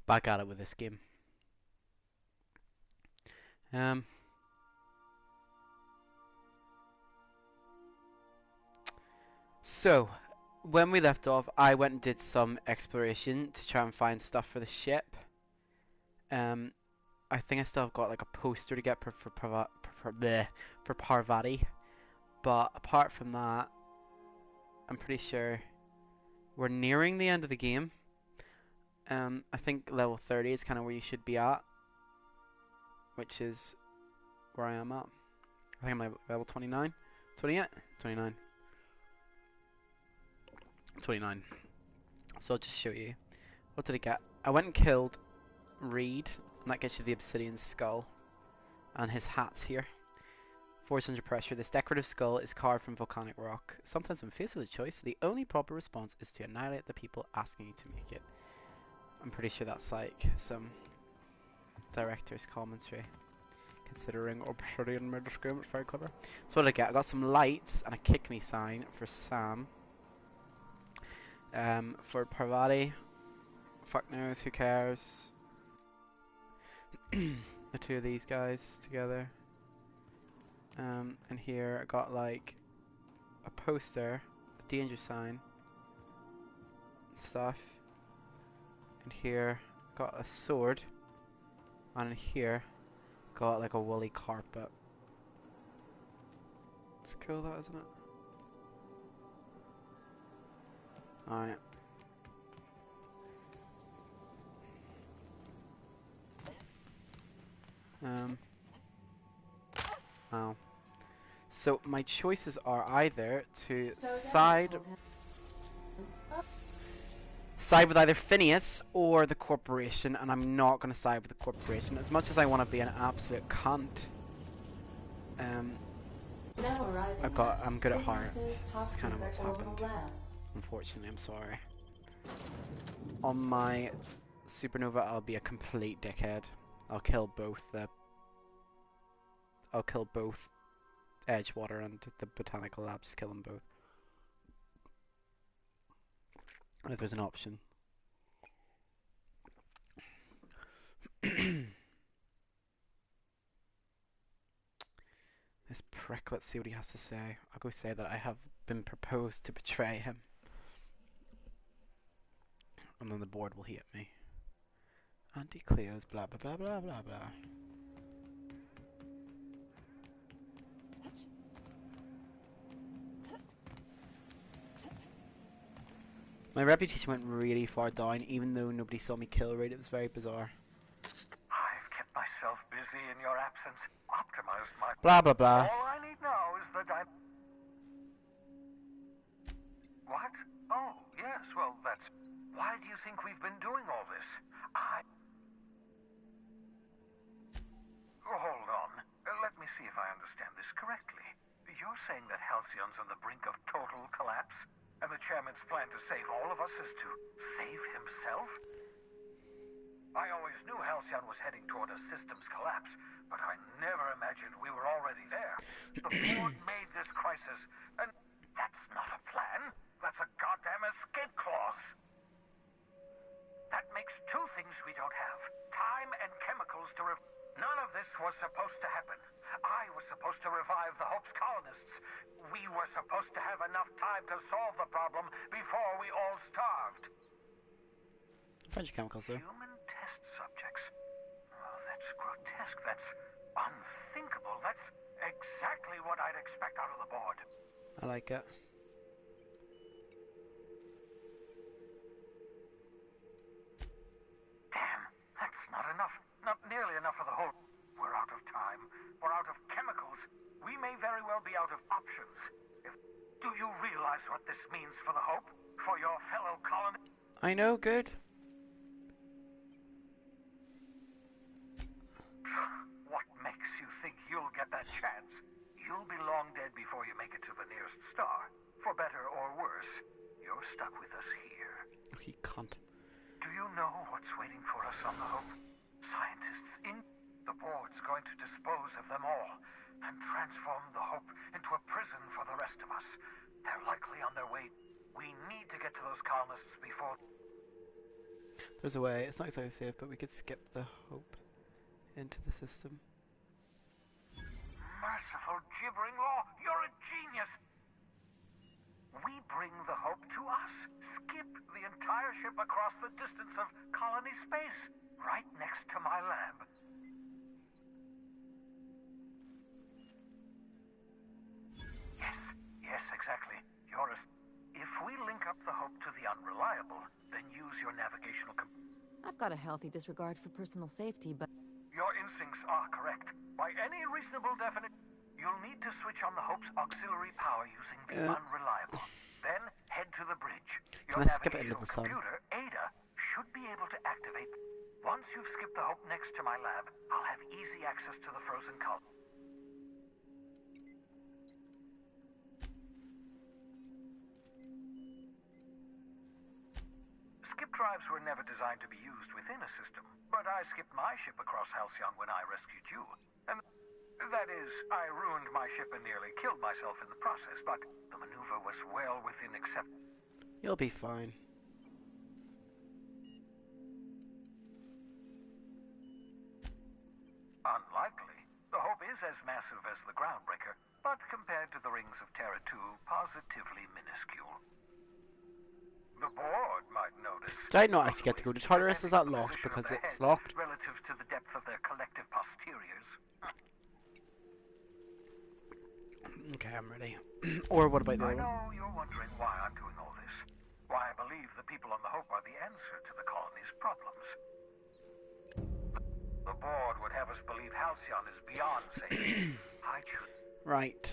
back at it with this game. Um, so, when we left off, I went and did some exploration to try and find stuff for the ship. Um, I think I still have got like a poster to get for Parvati, but apart from that, I'm pretty sure we're nearing the end of the game. I think level 30 is kind of where you should be at, which is where I am at. I think I'm level 29, 28, 29, 29. So I'll just show you. What did I get? I went and killed Reed, and that gets you the obsidian skull, and his hat's here. Force under pressure. This decorative skull is carved from volcanic rock. Sometimes when faced with a choice, the only proper response is to annihilate the people asking you to make it. I'm pretty sure that's like some director's commentary. Considering obsidian made this game, it's very clever. So what did I get? I got some lights and a kick me sign for Sam. For Parvati, fuck knows, who cares? The two of these guys together. And here I got like a poster, a danger sign, stuff. And here got a sword, and in here got like a woolly carpet. It's cool, that, isn't it? Alright. Oh. So my choices are either to side with either Phineas or the corporation, and I'm not going to side with the corporation as much as I want to be an absolute cunt. I'm good at heart. That's kind of what's happened. Unfortunately, I'm sorry. On my supernova, I'll be a complete dickhead. I'll kill both Edgewater and the botanical lab. Just kill them both. If there's an option. This prick, let's see what he has to say. I'll go say that I have been proposed to betray him. And then the board will hit me. Auntie Cleo's blah blah blah blah blah blah. My reputation went really far down, even though nobody saw me kill Raid. It was very bizarre. I've kept myself busy in your absence, optimized my... Blah blah blah. All I need now is the What? Oh, yes, well, that's... Why do you think we've been doing all this? Hold on. Let me see if I understand this correctly. You're saying that Halcyon's on the brink of total collapse? And the chairman's plan to save all of us is to save himself? I always knew Halcyon was heading toward a systems collapse, but I never imagined we were already there. The board made this crisis, and that's not a plan. That's a goddamn escape clause. That makes two things we don't have. Time and chemicals to None of this was supposed to happen. I was supposed to revive the Hope's colonists. We were supposed to have enough time to solve the problem before we all starved. Bunch of chemicals though. Human test subjects. Oh, that's grotesque. That's unthinkable. That's exactly what I'd expect out of the board. I like it. Damn, that's not enough. Not nearly enough for the whole... We're out of time. We're out of chemicals. We may very well be out of options. Do you realize what this means for the Hope? For your fellow colonists? I know, good. What makes you think you'll get that chance? You'll be long dead before you make it to the nearest star. For better or worse, you're stuck with us here. Oh, you cunt. Do you know what's waiting for us on the Hope? Scientists in the board's going to dispose of them all and transform the Hope into a prison for the rest of us. They're likely on their way. We need to get to those colonists before... There's a way. It's not exactly safe, but we could skip the hope into the system. Merciful gibbering law, you're a genius! We bring the hope to us. Skip the entire ship across the distance of colony space, right next to my lab. Yes, exactly. If we link up the hope to the unreliable, then use your navigational I've got a healthy disregard for personal safety, but... Your instincts are correct. By any reasonable definition, you'll need to switch on the Hope's auxiliary power using the unreliable. Then head to the bridge. Your Can I skip it into navigational the sun? computer, Ada, should be able to activate. Once you've skipped the Hope next to my lab, I'll have easy access to the frozen colony. Skip drives were never designed to be used within a system, but I skipped my ship across Halcyon when I rescued you. And that is, I ruined my ship and nearly killed myself in the process, but the maneuver was well within acceptance. You'll be fine. Unlikely. The Hope is as massive as the Groundbreaker, but compared to the rings of Terra 2, positively minuscule. The board might notice. Did I not actually get to go to Tartarus? Is that locked because it's locked? Relative to the depth of their collective posteriors. Okay, I'm ready. Or what about the I other one? know you're wondering why I'm doing all this. Why I believe the people on the Hope are the answer to the colony's problems. The board would have us believe Halcyon is beyond safety. I choose. Right.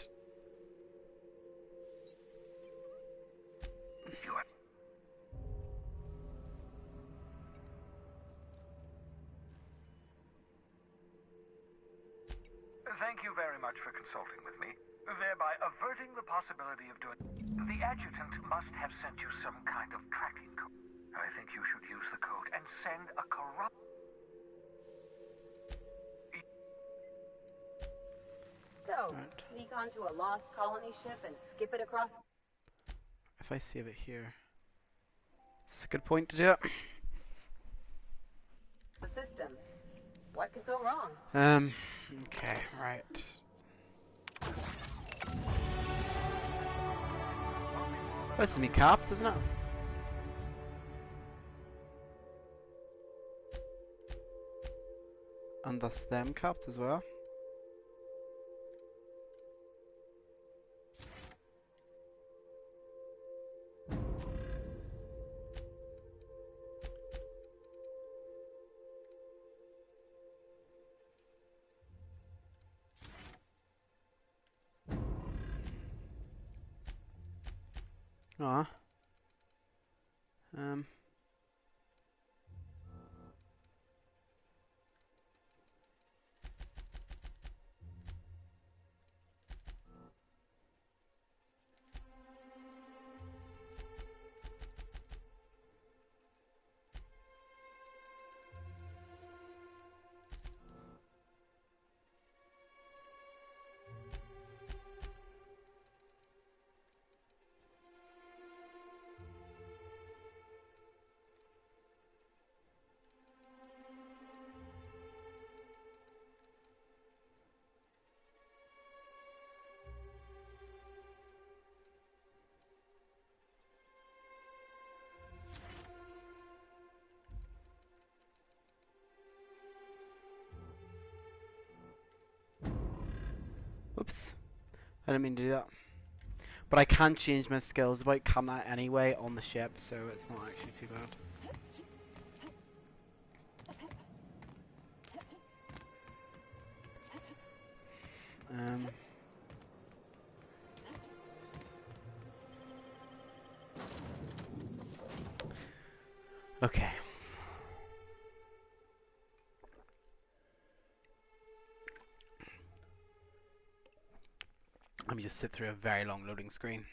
You are. Thank you very much for consulting with me, thereby averting the possibility of doing... The adjutant must have sent you some kind of tracking code. I think you should use the code and send a corrupt... So, sneak onto a lost colony ship and skip it across... If I save it here. It's a good point to do it. the system. What could go wrong? Okay, right. This is me capped, isn't it? And thus them capped as well. Ah. Oops. I didn't mean to do that. But I can change my skills about combat anyway on the ship, so it's not actually too bad. Okay. Let me just sit through a very long loading screen.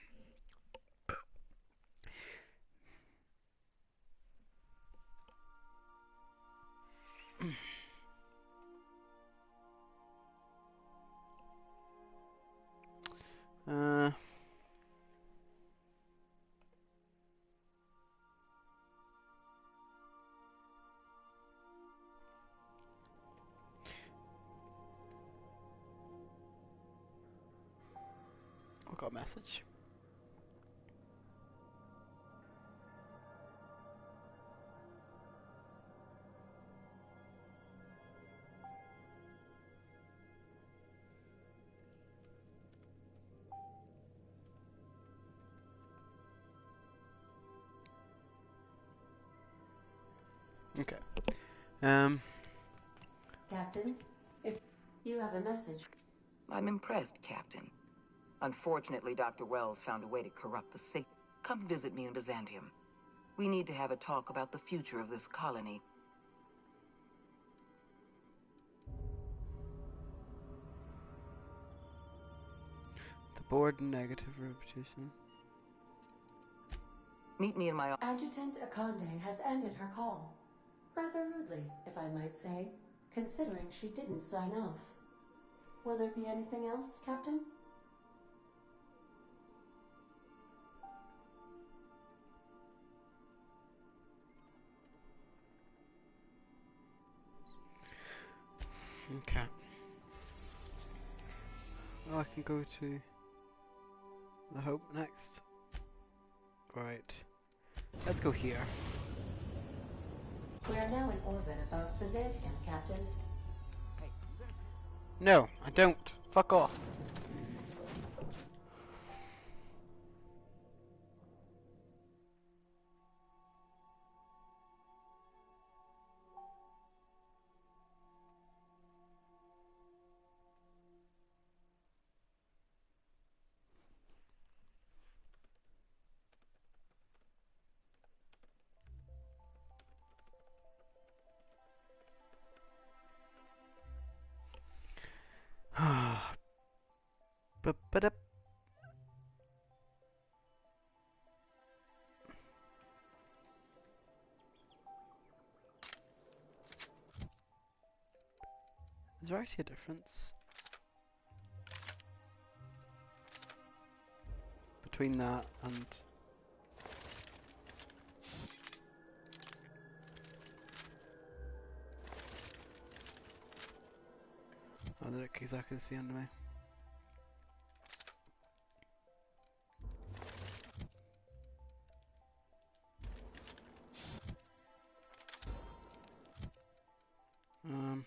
Uh, got a message. Okay. Captain, if you have a message. I'm impressed, Captain. Unfortunately, Dr. Wells found a way to corrupt the sick. Come visit me in Byzantium. We need to have a talk about the future of this colony. The board negative reputation. Meet me in my Adjutant Akande has ended her call. Rather rudely, if I might say, considering she didn't sign off. Will there be anything else, Captain? Okay. Oh, I can go to the Hope next. Right. Let's go here. We are now in orbit above Byzantium, Captain. No, I don't. Fuck off. Ba-ba-da. Is there actually a difference between that and... Oh, they look exactly the same to me. Um...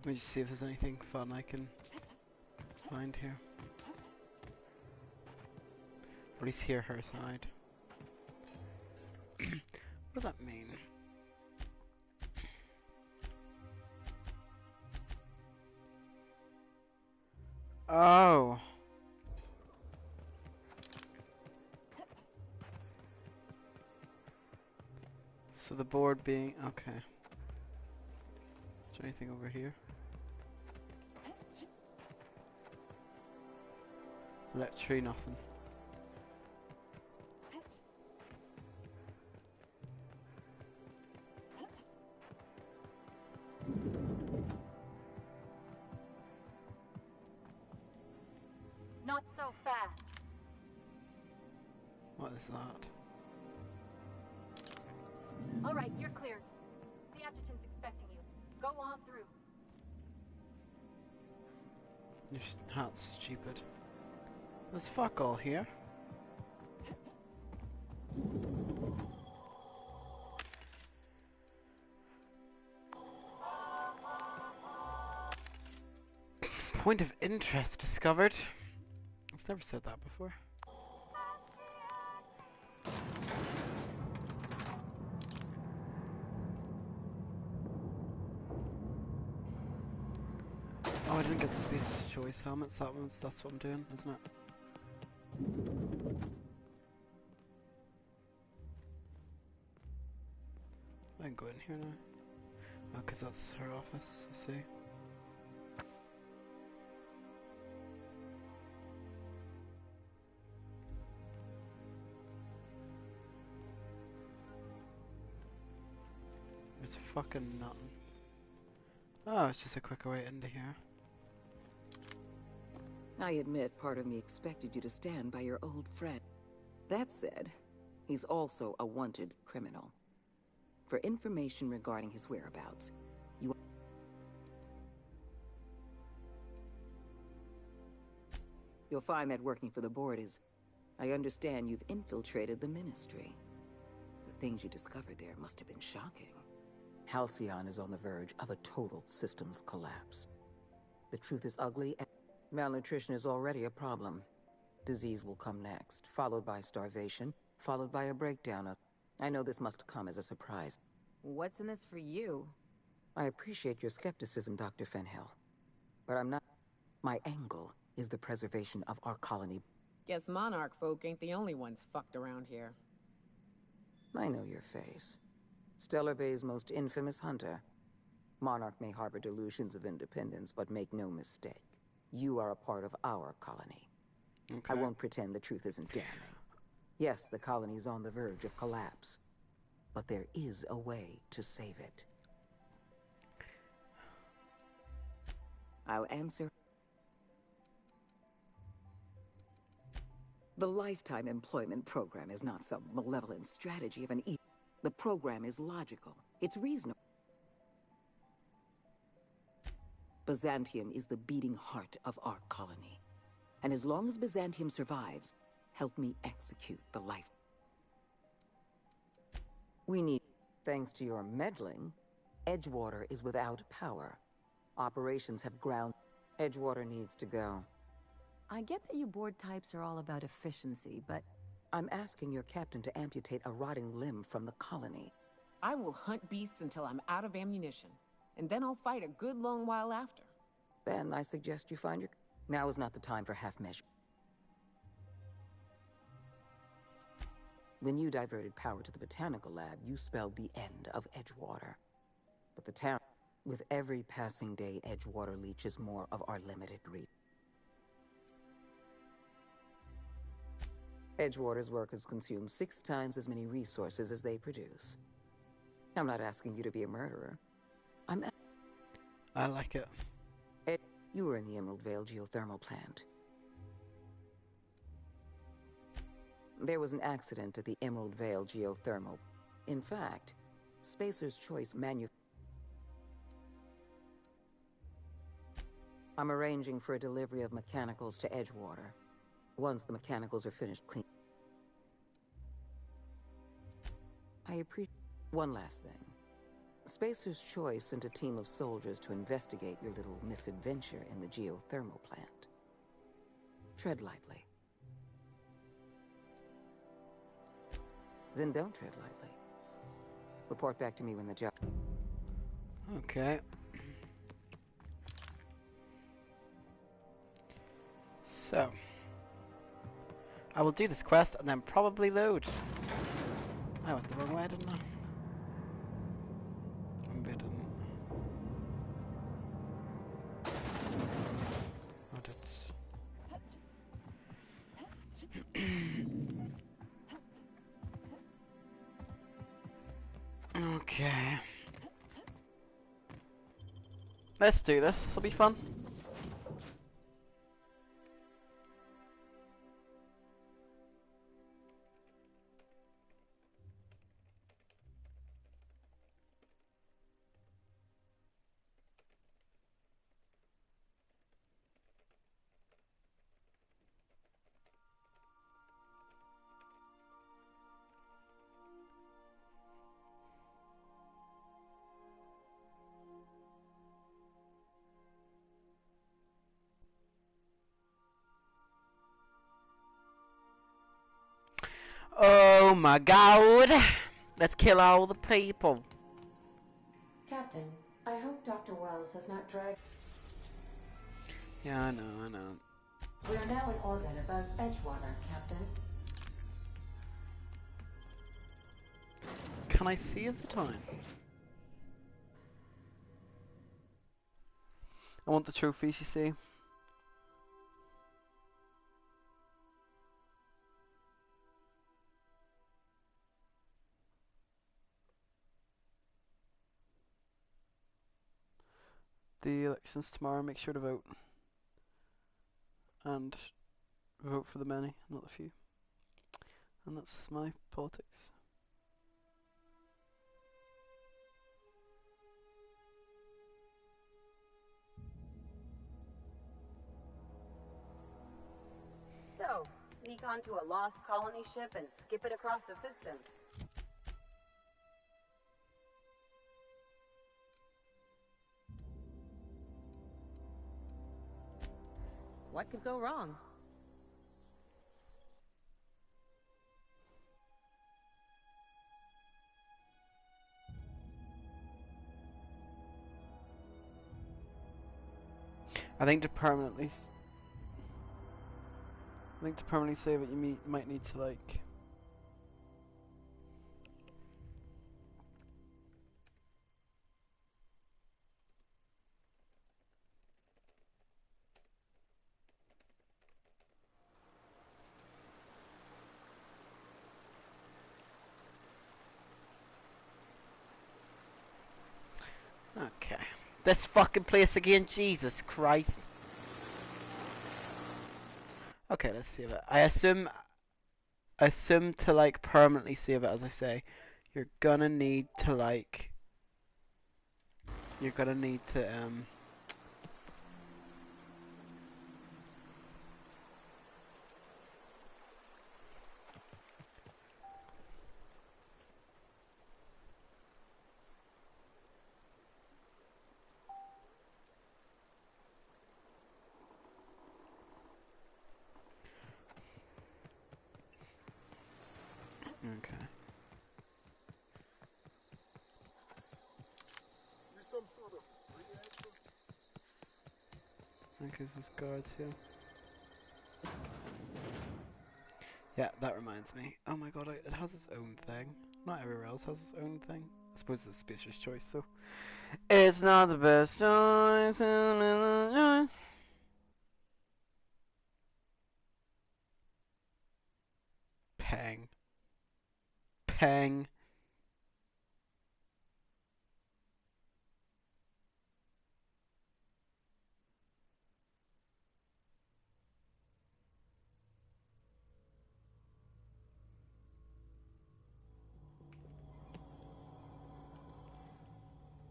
Let me just see if there's anything fun I can find here. Or at least hear her side. What does that mean? Oh! So the board being... okay. Is there anything over here? Literally nothing. Not so fast. What is that? All right, you're cleared. The adjutant's expecting you. Go on through. Your hat's stupid. There's fuck all here. Point of interest discovered. I've never said that before. Oh, I didn't get the Spacer's Choice helmets. That's what I'm doing, isn't it? I can go in here now. Oh, because that's her office, I see. There's fucking nothing. Oh, it's just a quicker way into here. I admit part of me expected you to stand by your old friend. That said, he's also a wanted criminal. For information regarding his whereabouts, you'll find that working for the board is... I understand you've infiltrated the ministry. The things you discovered there must have been shocking. Halcyon is on the verge of a total systems collapse. The truth is ugly, and malnutrition is already a problem. Disease will come next, followed by starvation, followed by a breakdown of... I know this must come as a surprise. What's in this for you? I appreciate your skepticism, Dr. Fenhill. But I'm not... My angle is the preservation of our colony. Guess Monarch folk ain't the only ones fucked around here. I know your face. Stellar Bay's most infamous hunter. Monarch may harbor delusions of independence, but make no mistake. You are a part of our colony. Okay. I won't pretend the truth isn't damning. Yes, the colony is on the verge of collapse. But there is a way to save it. I'll answer. The Lifetime Employment Program is not some malevolent strategy of an evil. The program is logical. It's reasonable. Byzantium is the beating heart of our colony. And as long as Byzantium survives, help me execute the life. We need, thanks to your meddling, Edgewater is without power. Operations have ground. Edgewater needs to go. I get that you board types are all about efficiency, but I'm asking your captain to amputate a rotting limb from the colony. I will hunt beasts until I'm out of ammunition, and then I'll fight a good long while after. Then I suggest you find your... Now is not the time for half-measure. When you diverted power to the botanical lab, you spelled the end of Edgewater. But the town... With every passing day, Edgewater leeches more of our limited reach. Edgewater's workers consume 6 times as many resources as they produce. I'm not asking you to be a murderer. I like it. You were in the Emerald Vale geothermal plant. There was an accident at the Emerald Vale geothermal. In fact, Spacer's Choice I'm arranging for a delivery of mechanicals to Edgewater. Once the mechanicals are finished clean. I appreciate... One last thing. Spacer's Choice sent a team of soldiers to investigate your little misadventure in the geothermal plant. Tread lightly. Then don't tread lightly. Report back to me when the job... Okay. So, I will do this quest and then probably load. I went the wrong way, didn't I? Maybe I didn't. I did. Okay. Let's do this. This will be fun. Oh my god! Let's kill all the people. Captain, I hope Dr. Wells has not dragged... Yeah, I know. We are now in orbit above Edgewater, Captain. Can I see at the time? I want the trophies, you see. the elections tomorrow, make sure to vote. And vote for the many, not the few. And that's my politics. So, sneak onto a lost colony ship and skip it across the system. What could go wrong? I think to permanently save it, you might need to like. Okay. This fucking place again, Jesus Christ. Okay, let's save it. I assume to like permanently save it, as I say, you're gonna need to like. You're gonna need to Okay. Because there's guards here. Yeah, that reminds me. Oh my god, it has its own thing. Not everywhere else has its own thing. I suppose it's a spacer's choice, though. It's not the best choice. Pang. Pang.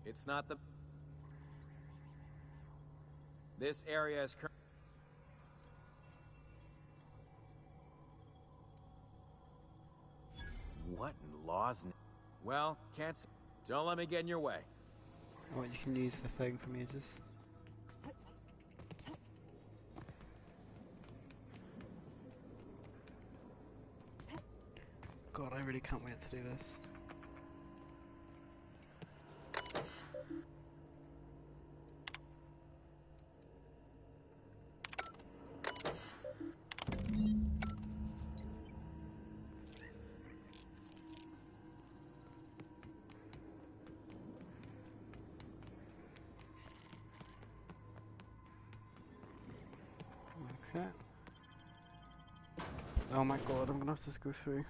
It's not the... This area is What in law's name? Well, can't... Don't let me get in your way. Oh, you can use the thing for mages. God, I really can't wait to do this. Okay. Oh my god, I'm gonna have to just go through.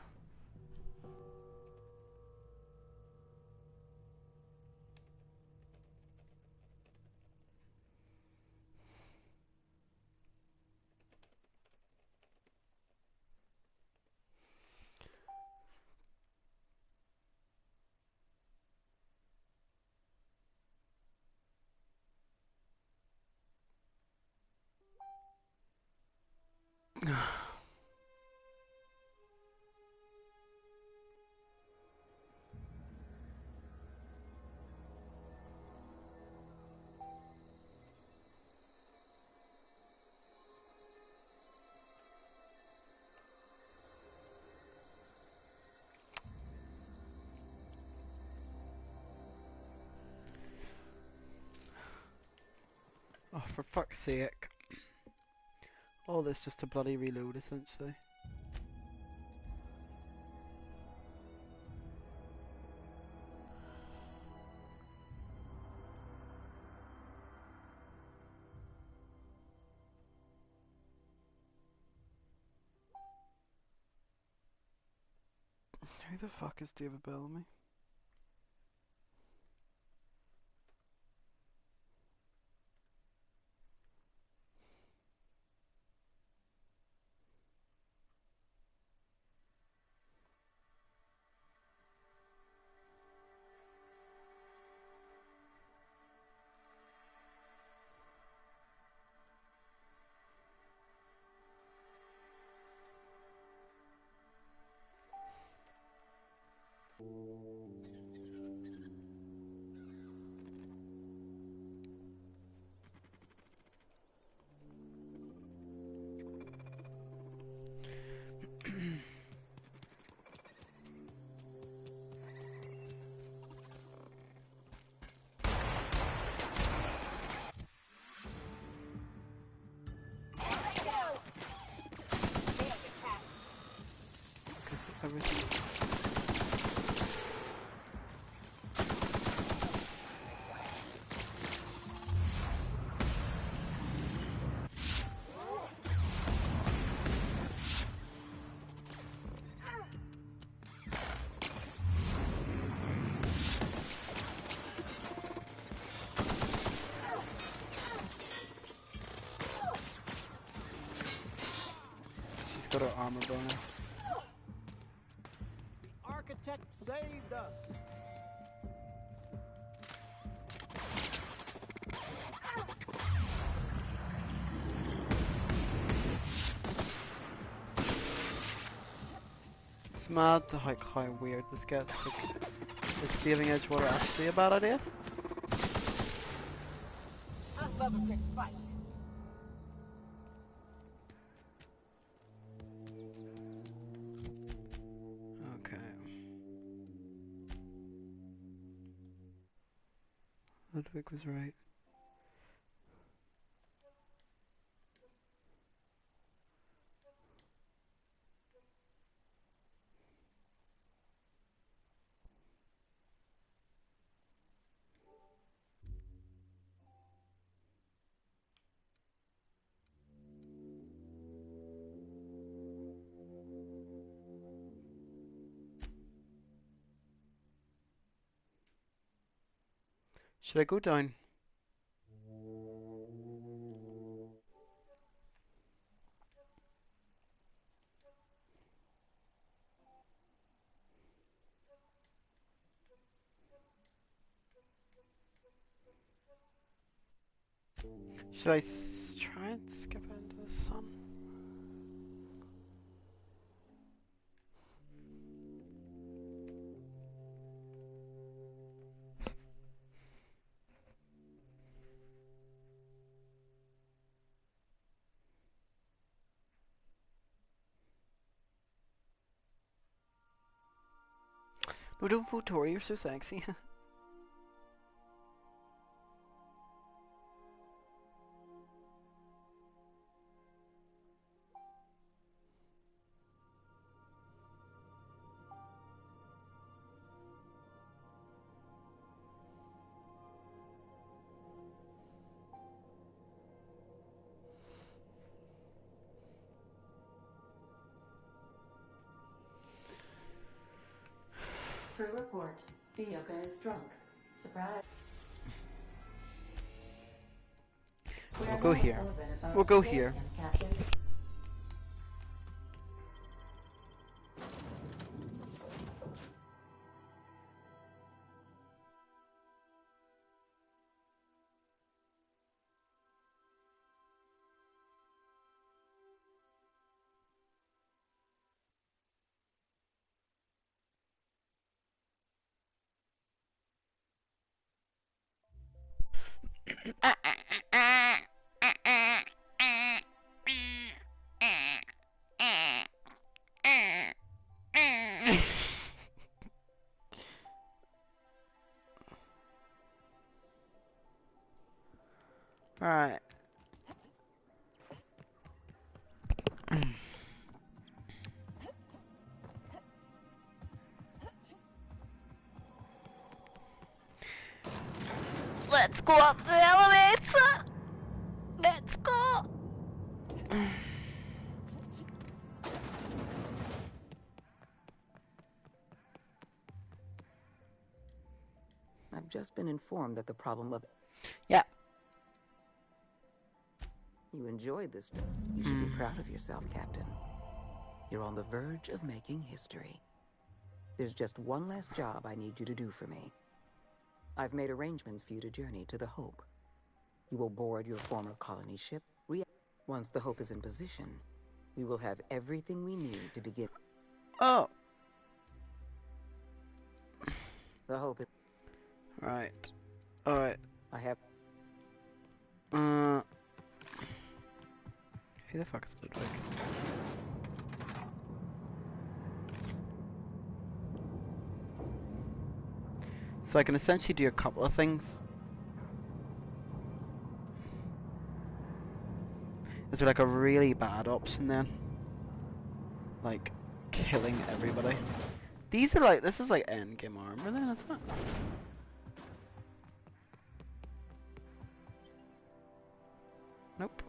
Oh, for fuck's sake. All this just to bloody reload, essentially. Who the fuck is David Bellamy? Everything. She's got her armor bonus. Architect saved us. It's mad to how weird this gets. Like, is saving Edgewater actually a bad idea? I love a quick fight. Okay. Ludwig was right. Should I go down? Should I try and skip into the sun? No, don't vote Tori, you're so sexy. Crew report. Bioka is drunk. Surprise. We'll go here. We'll go here. Captain. Alright. Let's go up the elevator! Let's go! I've just been informed that the problem of... Yeah. You enjoyed this. You should be proud of yourself, Captain. You're on the verge of making history. There's just one last job I need you to do for me. I've made arrangements for you to journey to the Hope. You will board your former colony ship. Once the Hope is in position, we will have everything we need to begin. Oh. The hope is... Right. Alright. I have... Who the fuck is Ludwig? So I can essentially do a couple of things. Is there like a really bad option then? Like killing everybody. These are like, this is like endgame armor then, isn't it? Nope.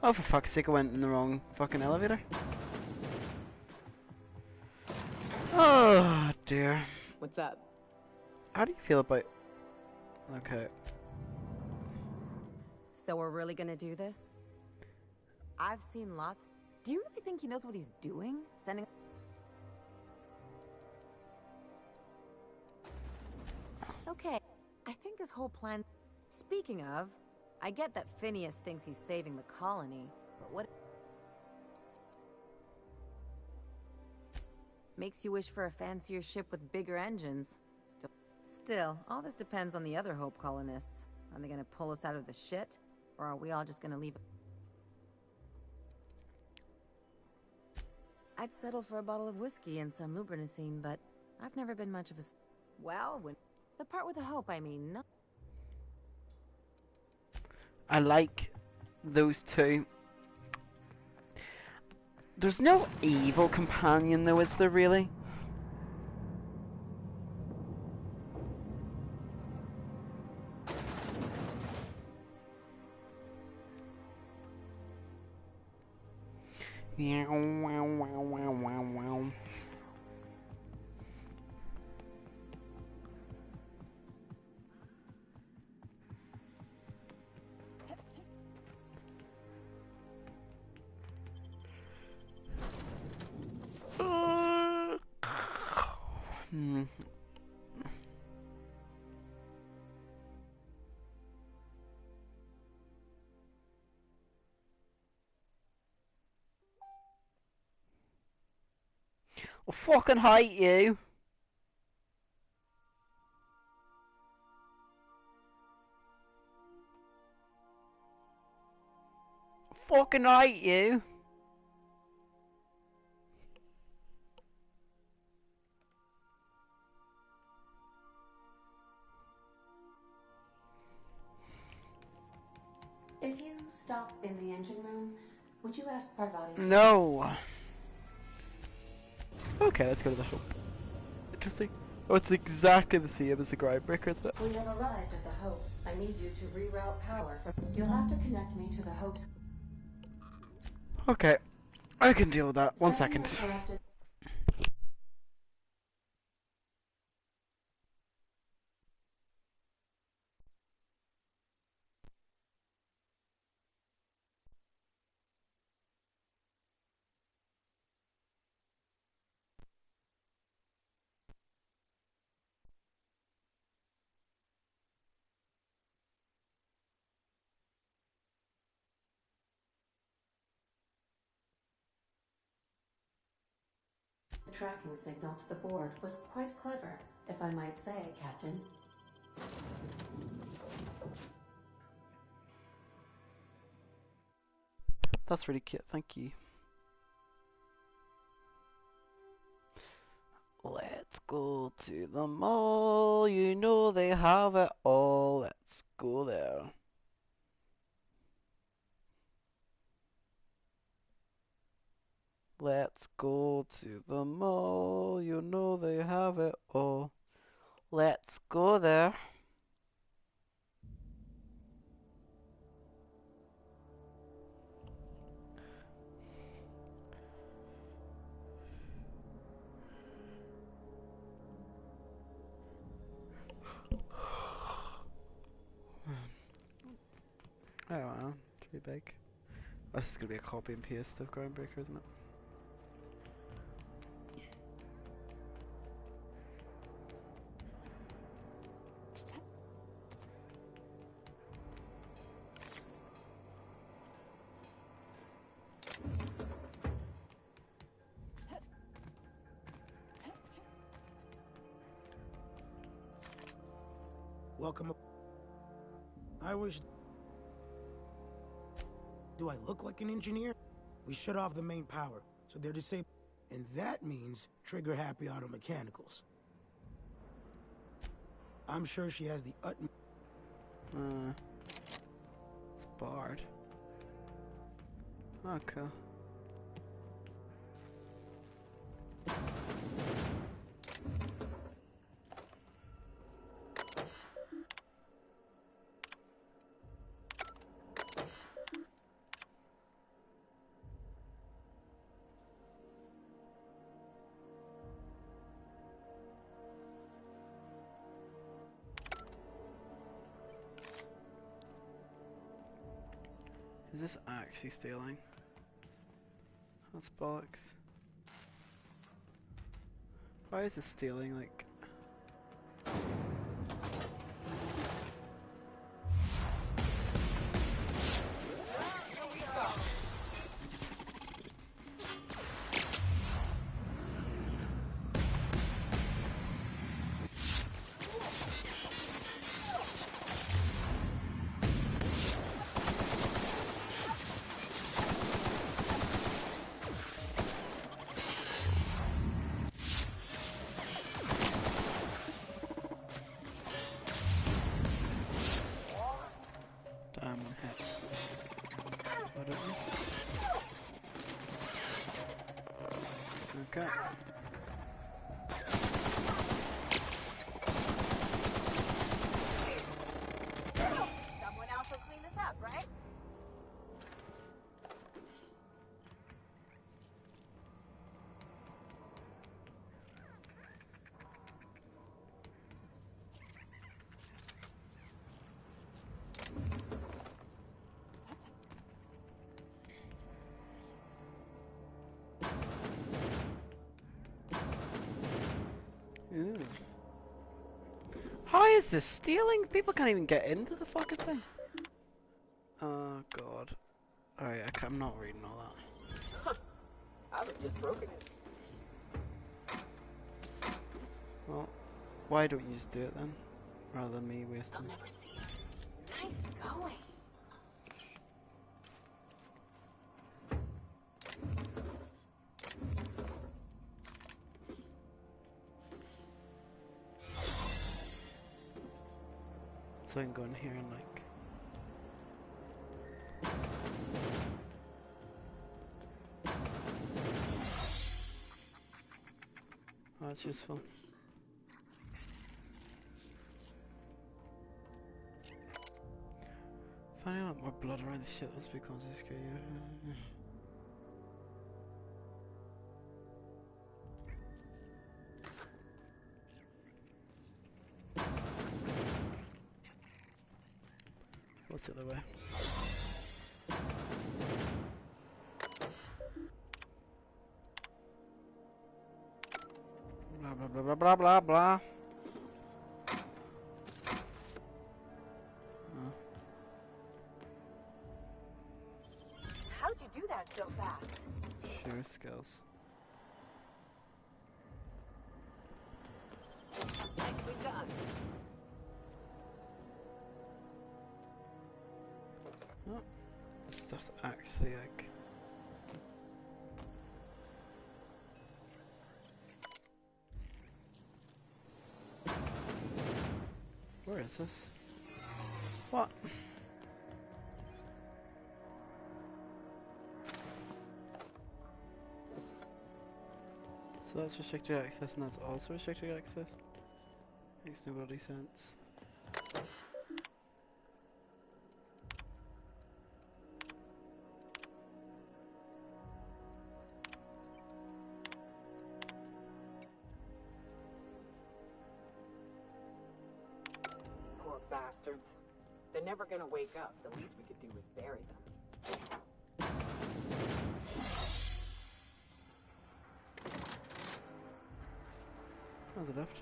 Oh, for fuck's sake, I went in the wrong fucking elevator. Oh dear. What's up? How do you feel about... Okay. So we're really gonna do this? I've seen lots. Do you really think he knows what he's doing? Sending... Okay, I think this whole plan... Speaking of, I get that Phineas thinks he's saving the colony, but what... Makes you wish for a fancier ship with bigger engines. Still, all this depends on the other Hope colonists. Are they gonna pull us out of the shit? Or are we all just gonna leave... I'd settle for a bottle of whiskey and some lubrinicine, but I've never been much of a... Well, when... The part with the Hope, I mean, no... I like those two. There's no evil companion though, is there really? Yeah, wow, wow, wow, wow, wow. Hmm. I fucking hate you. I fucking hate you. If you stop in the engine room, would you ask Parvati to... No. Okay, let's go to the Hope. Interesting. Oh, it's exactly the same as the Groundbreaker, isn't it? We have arrived at the Hope. I need you to reroute power from... You'll have to connect me to the Hope's... Okay, I can deal with that. 1 Setting second. the corrected- tracking signal to the board was quite clever, if I might say, Captain. That's really cute, thank you. Let's go to the mall, you know they have it all. Let's go there. Let's go to the mall, you know they have it all. Let's go there. Oh wow, too big. This is gonna be a copy and paste of Groundbreaker, isn't it? Welcome. I wish... Do I look like an engineer? We shut off the main power, so they're disabled. And that means trigger-happy auto mechanicals. I'm sure she has the utmost... It's barred. Oh, cool. Is this actually stealing? That's bollocks. Why is this stealing, like... Okay. Someone else will clean this up, right? Ooh. How is this stealing? People can't even get into the fucking thing. Oh god. Alright, I'm not reading all that. I would just broken it. Well, why don't you just do it then? Rather than me wasting. They'll never see us. Nice going. So I can go in here and like... Oh, that's useful. Finding out more blood around the shit was becomes scary. What's the other way? Blah blah blah blah blah blah blah. How'd you do that so fast? Sheer skills. Nicely done. Oh, this stuff's actually like... Where is this? What? So that's restricted access and that's also restricted access? Makes no bloody sense. Poor bastards. They're never gonna wake up. The least we could do is bury them. How's it left?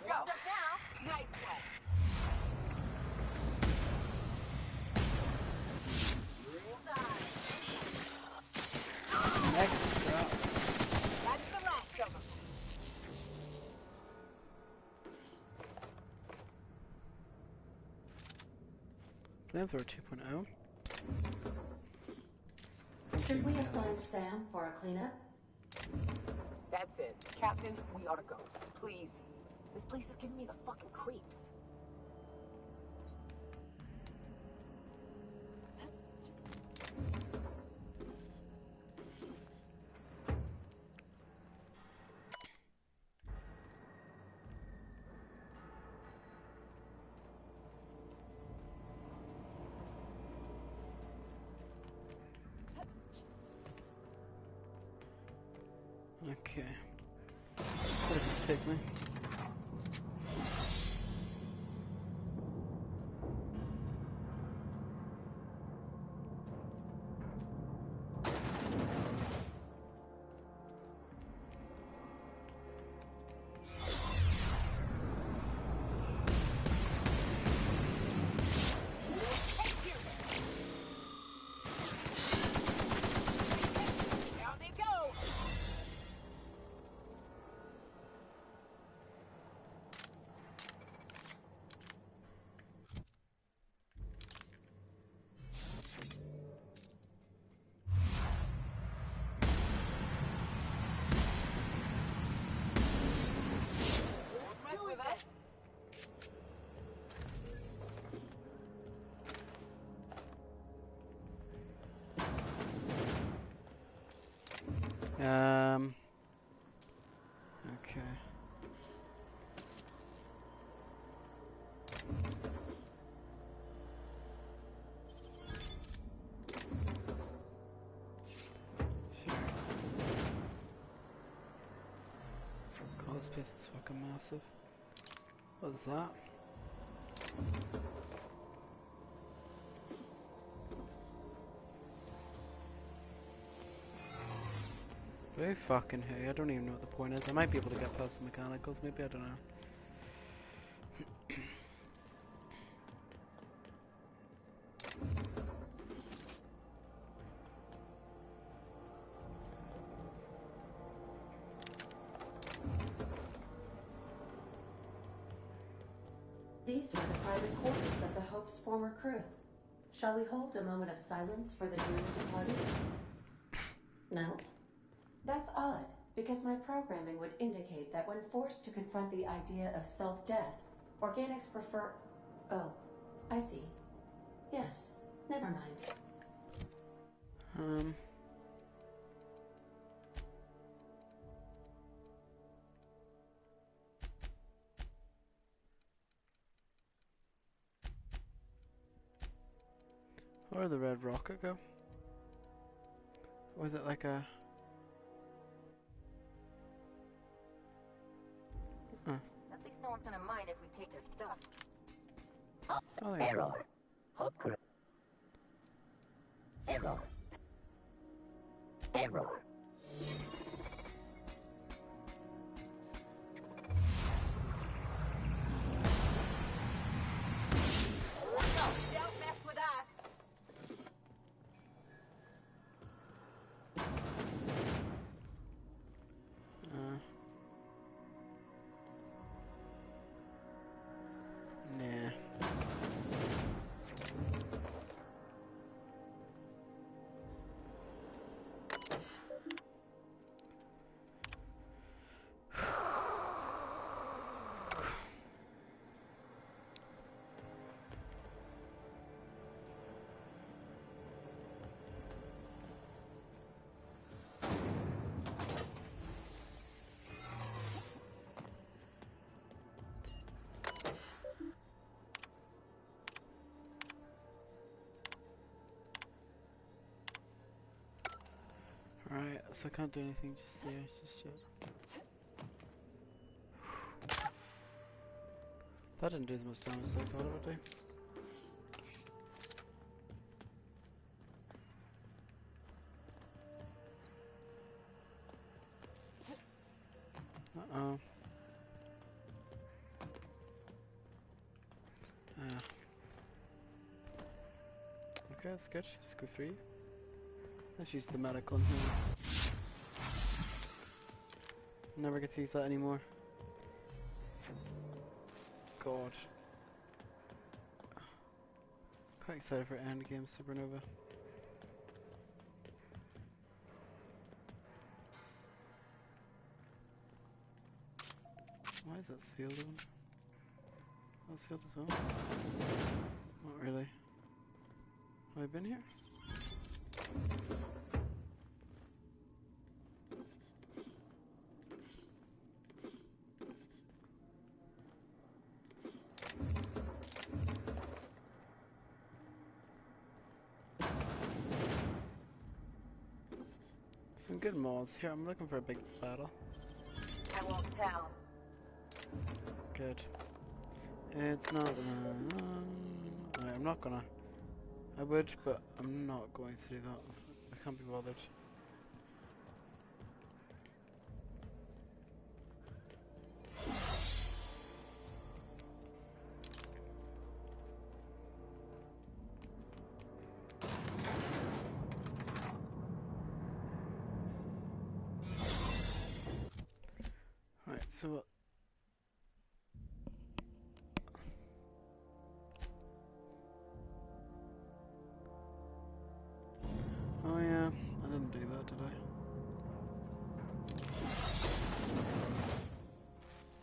Go. Now. Nice one. Real time. Flamethrower 2.0. Should we assign Sam for a cleanup? That's it. Captain, we ought to go. Please. This place is giving me the fucking creeps. Okay. Where does this take me? Down they go! Mess with us. Okay. Sure. God, this place is fucking massive. What is that? Very fucking hey, I don't even know what the point is. I might be able to get past the mechanicals, maybe, I don't know. These were the private quarters of the Hope's former crew. Shall we hold a moment of silence for the dearly departed? No? That's odd, because my programming would indicate that when forced to confront the idea of self-death, organics prefer... Oh, I see. Yes, never mind. Where did the red rocket go? Was it like a... Huh. At least no one's gonna mind if we take their stuff. Oh, there you go. Error. Don't mess with us. Nah. Alright, so I can't do anything just there, it's just shit. That didn't do as much damage as I thought it would do. Uh-oh. Okay, that's good. Just go through. Let's use the medical in here. Never get to use that anymore. God. quite excited for Endgame Supernova. Why is that sealed one? That's sealed as well? Not really. Have I been here? Some good mods here. I'm looking for a big battle. I won't tell. Good. It's not. Right, I'm not gonna. I would, but I'm not going to do that. I can't be bothered. Right, so. Oh yeah, I didn't do that, did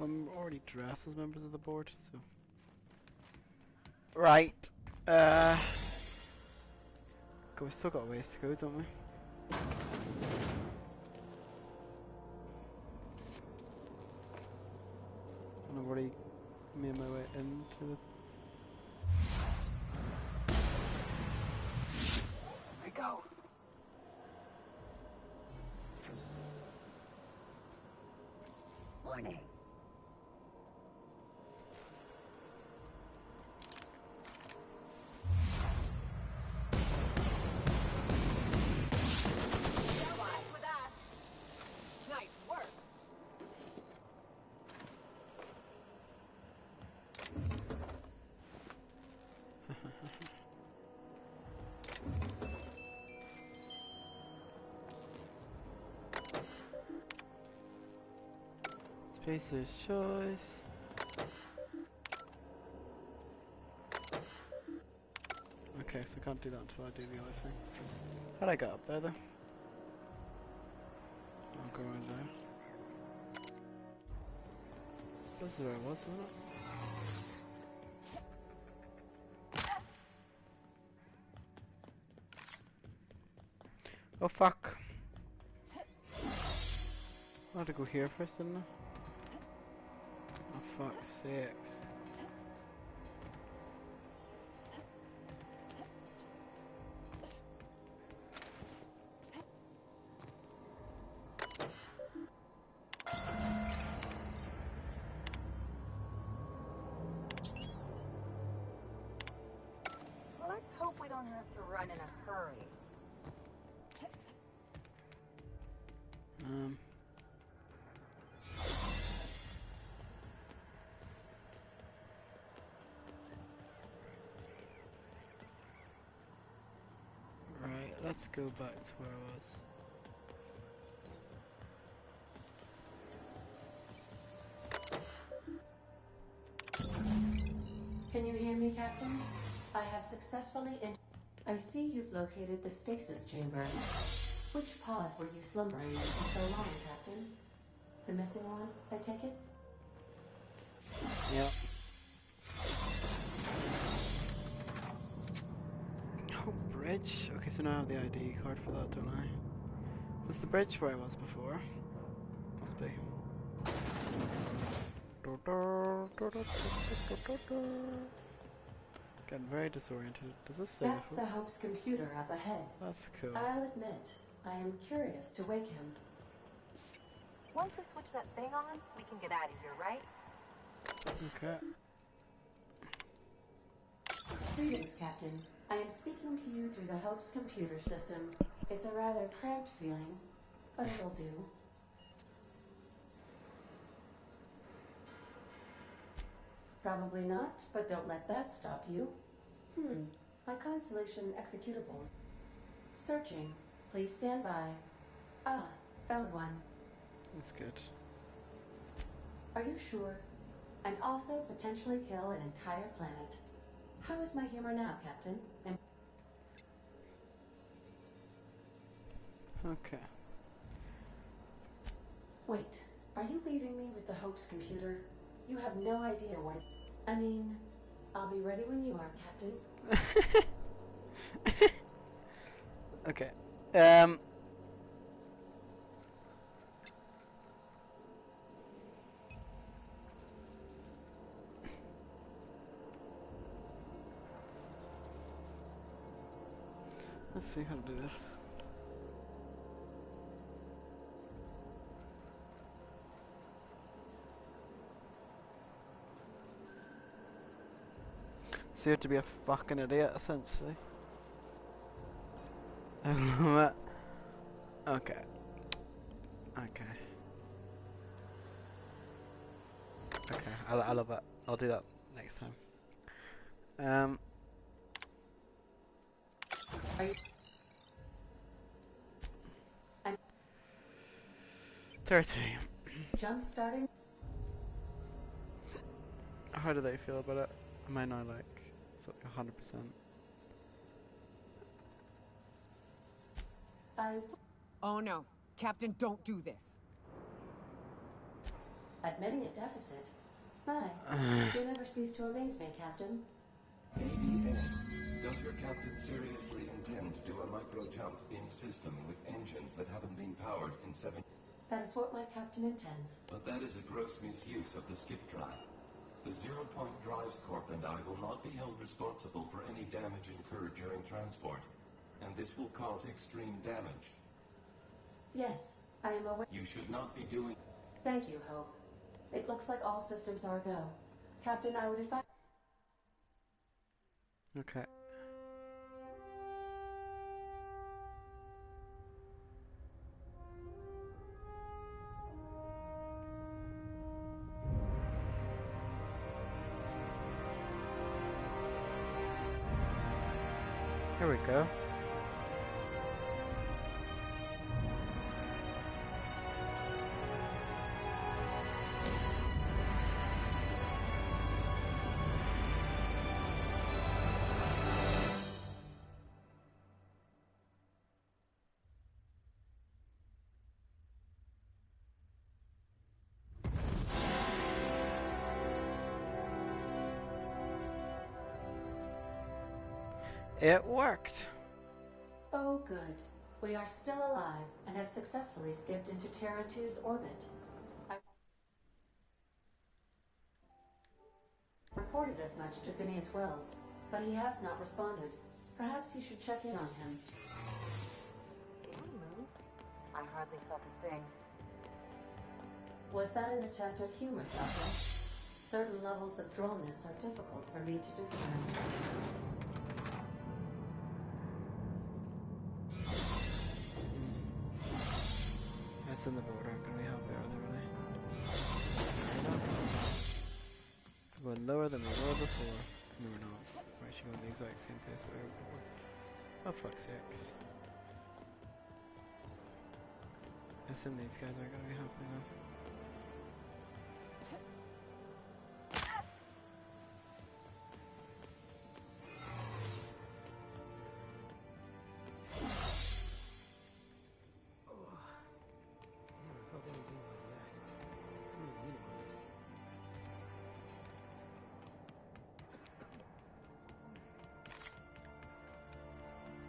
I? I'm already dressed as members of the board, so. Right. We still got a ways to go, don't we? And I've already made my way into the. We go. Warning. Nice work. Spacer's choice. Okay, so I can't do that until I do the other thing. How'd I get up there though? I'll go in there. This is where I was, wasn't it? Oh fuck. I had to go here first, didn't I? Oh fuck's sakes. Let's hope we don't have to run in a hurry. Right, let's go back to where I was. Can you hear me, Captain? I have successfully I see you've located the stasis chamber. Which pod were you slumbering in for so long, Captain? The missing one, I take it? Yep. Oh, bridge. Okay, so now I have the ID card for that, don't I? Was the bridge where I was before? Must be. Getting very disoriented. Does this say That's the Hope's computer up ahead. That's cool. I'll admit, I am curious to wake him. Once we switch that thing on, we can get out of here, right? Okay. Greetings, Captain. I am speaking to you through the Hope's computer system. It's a rather cramped feeling, but it'll do. Probably not, but don't let that stop you. My Constellation executables. Searching. Please stand by. Ah, found one. That's good. Are you sure? And also potentially kill an entire planet. How is my humor now, Captain? Okay. Wait, are you leaving me with the Hope's computer? You have no idea what it... I mean, I'll be ready when you are, Captain. Okay. Let's see how to do this. So you have to be a fucking idiot, essentially. I love it. Okay. Okay. Okay, I love it. I'll do that next time. 30. Jump starting? How do they feel about it? Am I not like, it's like 100%? Oh no. Captain, don't do this. Admitting a deficit? My, you never cease to amaze me, Captain. ADA, does your captain seriously intend to do a micro-jump in system with engines that haven't been powered in 7... That is what my captain intends. But that is a gross misuse of the skip drive. The Zero Point Drives Corp and I will not be held responsible for any damage incurred during transport, and this will cause extreme damage. Yes, I am aware. You should not be doing... Thank you, Hope. It looks like all systems are go. Captain, I would advise... Okay. Here we go. It worked. Oh, good. We are still alive and have successfully skipped into Terra 2's orbit. I reported as much to Phineas Wells, but he has not responded. Perhaps you should check in on him. Did he move? I hardly felt a thing. Was that an attempt at humor, Doctor? Certain levels of drollness are difficult for me to discern. That's in the border. I'm gonna be happy with it, really. We're going lower than we were before. No, we're not. We're actually going the exact same place that we were before. Oh, fuck's sakes. I assume these guys aren't gonna be happy though.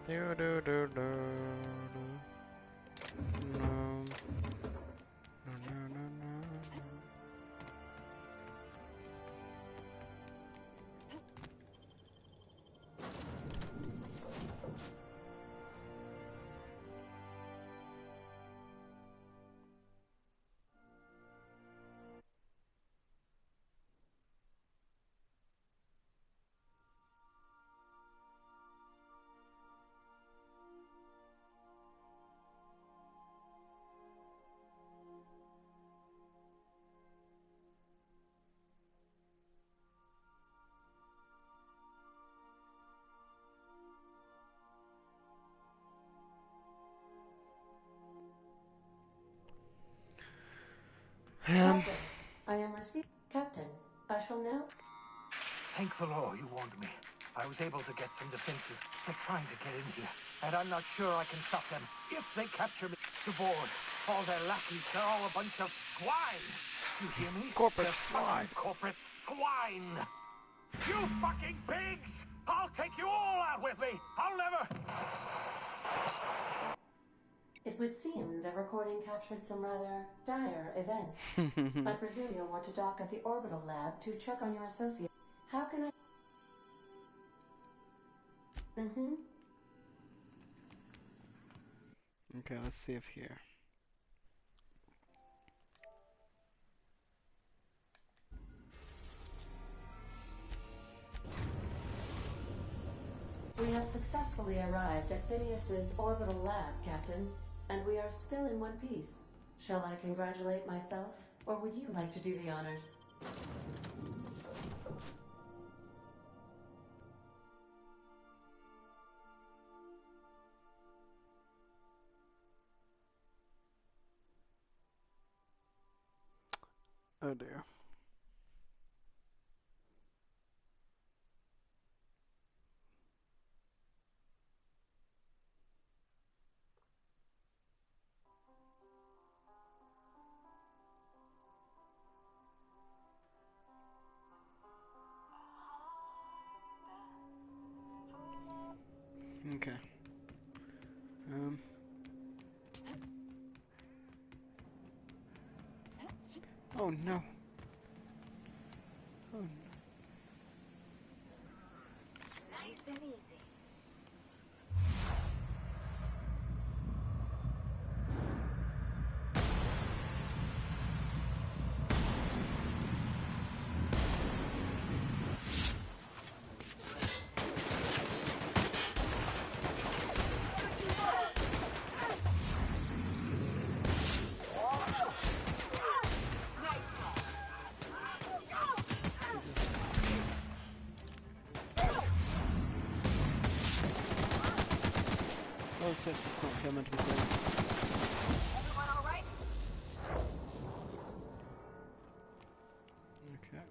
Do do do do do. No. No no no no. Captain, I am received. Captain, I shall now... Thank the law you warned me. I was able to get some defenses. They're trying to get in here, and I'm not sure I can stop them. If they capture me, the board, all their lackeys, they're all a bunch of swine. You hear me? Corporate They're swine. corporate swine. You fucking pigs! I'll take you all out with me. I'll never... It would seem the recording captured some rather dire events. I presume you'll want to dock at the orbital lab to check on your associate. How can I... Okay, let's see if here. We have successfully arrived at Phineas's orbital lab, Captain, and we are still in one piece. Shall I congratulate myself, or would you like to do the honors? Oh dear. Okay. Oh no. Oh no. Nice and easy. Oh shit, it's not how meant to be saying. Everyone all right? Okay.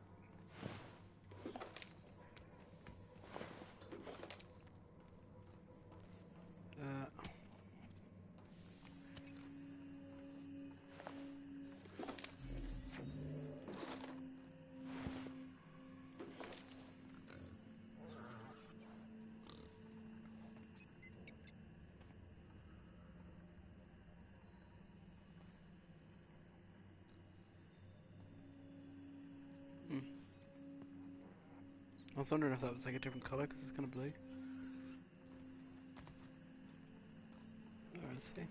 I was wondering if that was like a different color because it's kind of blue. Alright, let's see.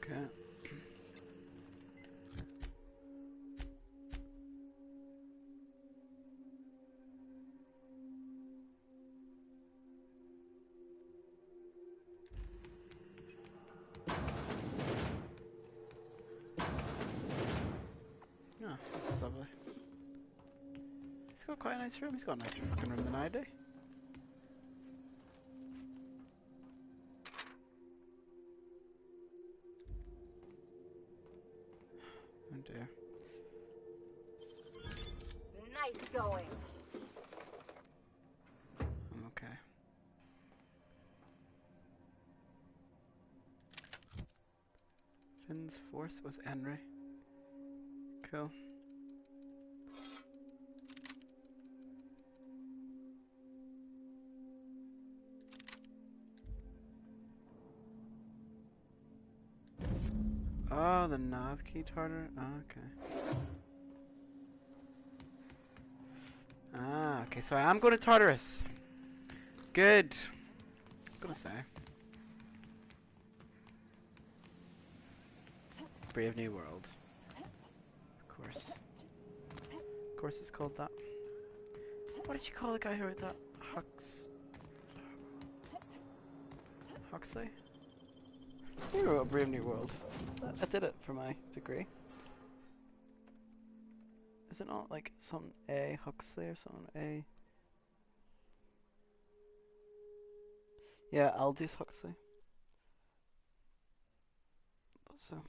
Okay. Oh, this is lovely. He's got quite a nice room. He's got a nicer fucking room than I do. Oh dear. Nice going. I'm okay. Finn's force was Henry. Cool. Oh, the nav key tartar? Oh, okay. Ah, okay, so I am going to Tartarus. Good. I'm gonna say. Brave New World. Of course. Of course it's called that. What did you call the guy who wrote that? Huxley? He wrote A Brave New World. I did it for my degree. Is it not like some A Huxley or something? A. Yeah, Aldous Huxley. So.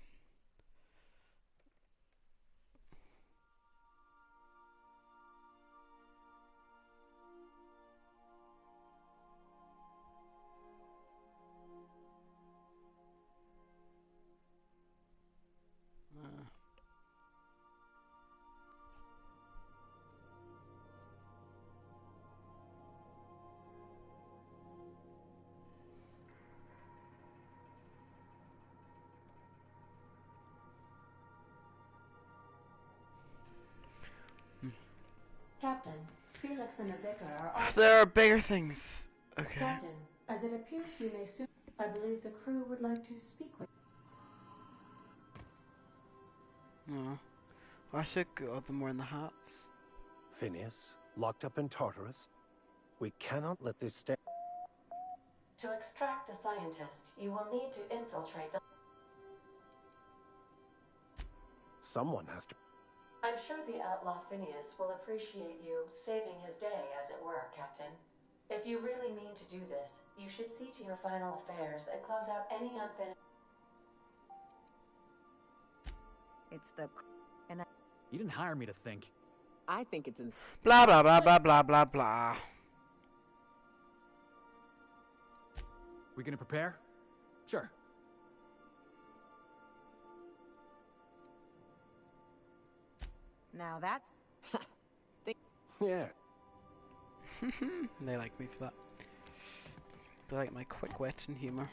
Captain, Felix and the Vicar are all... There are bigger things. Okay. Captain, as it appears we may soon... I believe the crew would like to speak with... No. I should go them wearing the hats. Phineas, locked up in Tartarus? We cannot let this stay. To extract the scientist, you will need to infiltrate the... Someone has to... I'm sure the outlaw Phineas will appreciate you saving his day, as it were, Captain. If you really mean to do this, you should see to your final affairs and close out any unfinished... It's the... And You didn't hire me to think. I think it's Blah blah blah blah blah blah blah. We gonna prepare? Sure. Now that's... Yeah. They like me for that. They like my quick wit and humour.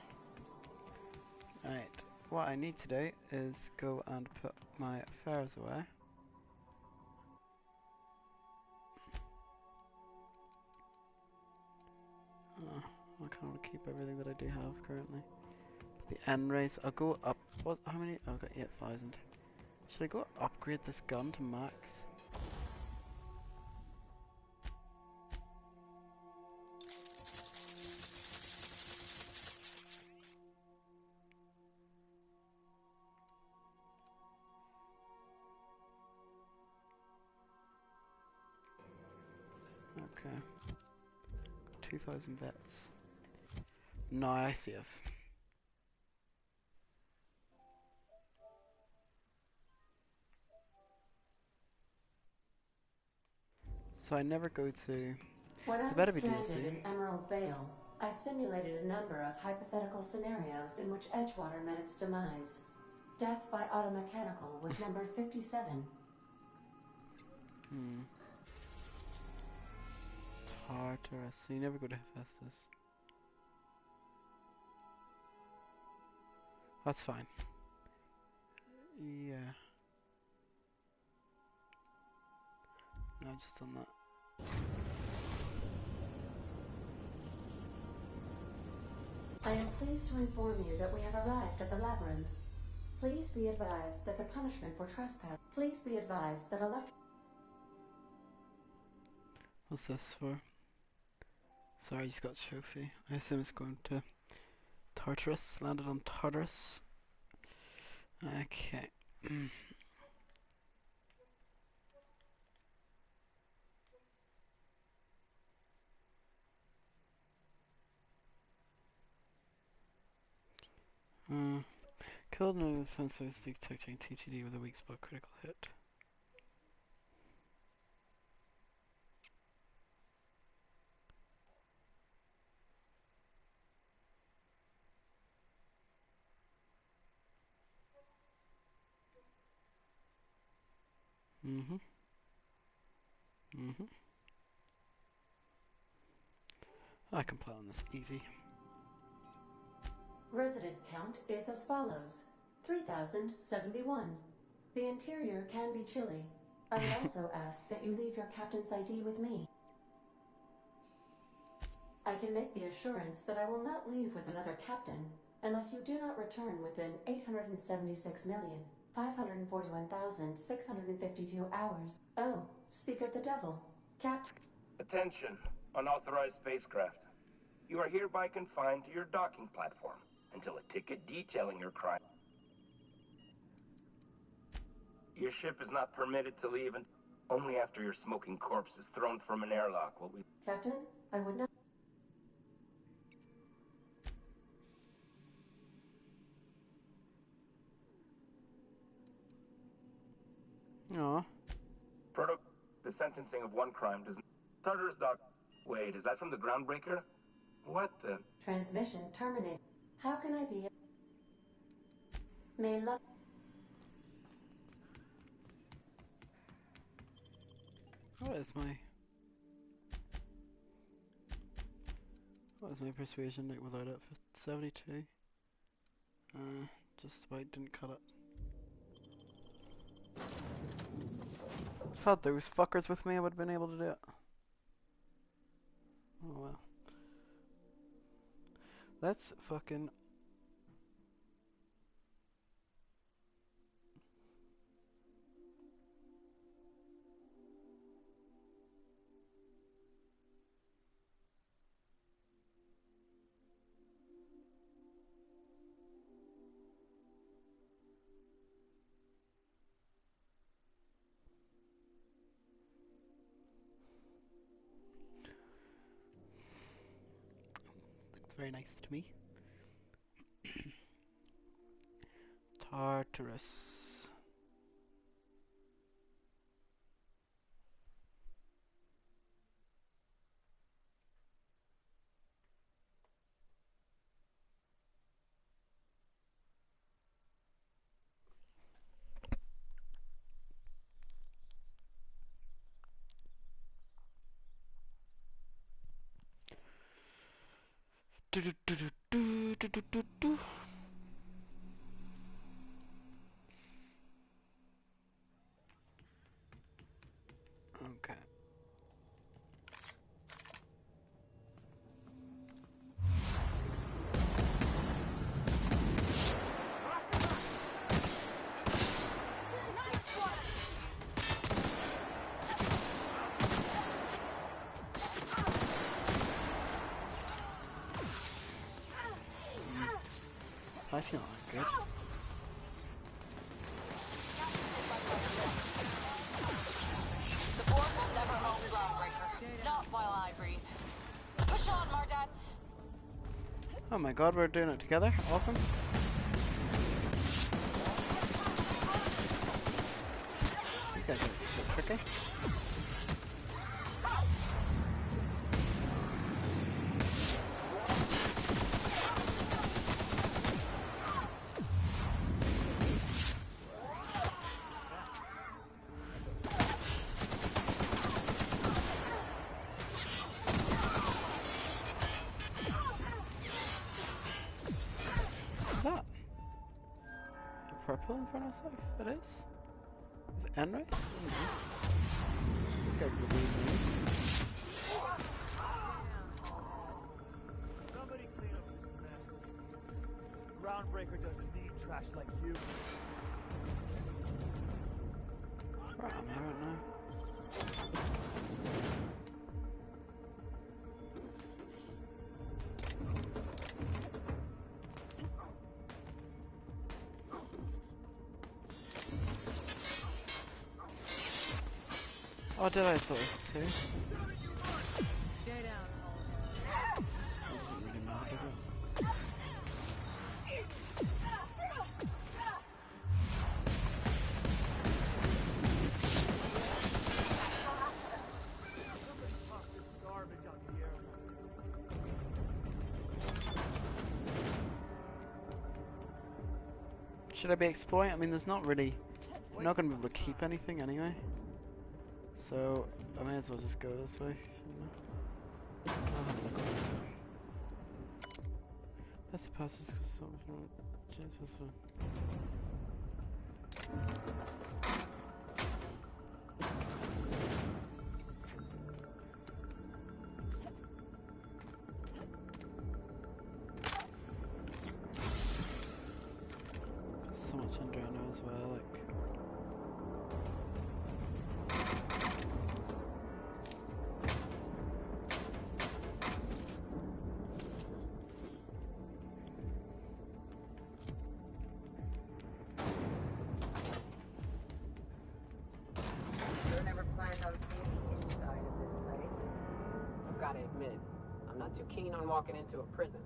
Right, what I need to do is go and put my affairs away. Oh, I kind of want to keep everything that I do have currently. But the end race, I'll go up. What? How many? Oh, I've got 8,000. Should I go upgrade this gun to max? Okay. 2,000 bits. Now I save. So I never go to... When I better was be stranded DLC. in Emerald Vale, I simulated a number of hypothetical scenarios in which Edgewater met its demise. Death by automechanical was number 57. Tartarus. So you never go to Hephaestus. That's fine. Yeah. No, I've just done that. I am pleased to inform you that we have arrived at the labyrinth. Please be advised that the punishment for trespass... Please be advised that What's this for? Sorry, I just got a trophy. I assume it's going to Tartarus. Landed on Tartarus. Okay. Killed no defense by detecting TTD with a weak spot critical hit. Mm-hmm. Mm-hmm. I can play on this easy. Resident count is as follows: 3,071. The interior can be chilly. I would also ask that you leave your captain's ID with me. I can make the assurance that I will not leave with another captain unless you do not return within 876,541,652 hours. Oh, speak of the devil. Captain. Attention, unauthorized spacecraft. You are hereby confined to your docking platform until a ticket detailing your crime. Your ship is not permitted to leave only after your smoking corpse is thrown from an airlock will we... Captain, I would not... Aww. The sentencing of one crime does not... Tartarus Doc... Wait, is that from the Groundbreaker? What the... Transmission terminated. How can I be... May love... What is my... What is my persuasion like without it? 72? Just about didn't cut it. If I had those fuckers with me, I would have been able to do it. Oh well. Let's fucking... Looks very nice to me. Tartarus. Do do do do do do do do. Okay. It's actually not that good. The board will never hold Groundbreaker. Not while I breathe. Push on, Mardat. Oh my god, we're doing it together. Awesome. These guys are a bit tricky. Purple in front of us? It is? Is it Enrice? These guys are the weird ones. Somebody clean up this mess. Groundbreaker doesn't need trash like you. Where am I right now? Oh, did I sort of too? Stay down. That doesn't really matter, does it? Garbage out here. Should I be exploring? I mean, there's not really I'm not going to be able to keep anything anyway. So, I may as well just go this way. I'll have a look around. That's the passage because something changed this one. So much under it now as well, like. Sure never planned on seeing the inside of this place. I've gotta admit, I'm not too keen on walking into a prison.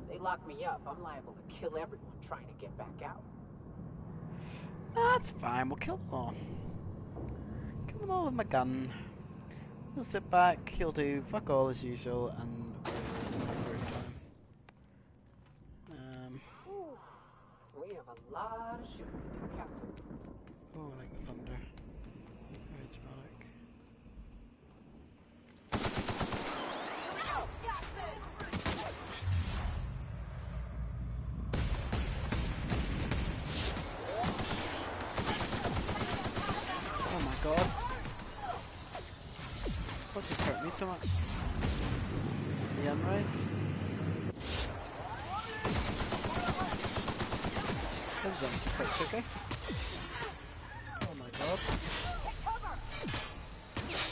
They lock me up, I'm liable to kill everyone trying to get back out. That's fine, we'll kill them all. Kill them all with my gun. We'll sit back, he'll do fuck all as usual, and we'll just have a great time. We have a lot of shooting to do, Captain. Oh, I like the thunder. Very dramatic. Oh my god. What just hurt me so much? The unrise? Those are quite tricky. Oh my god.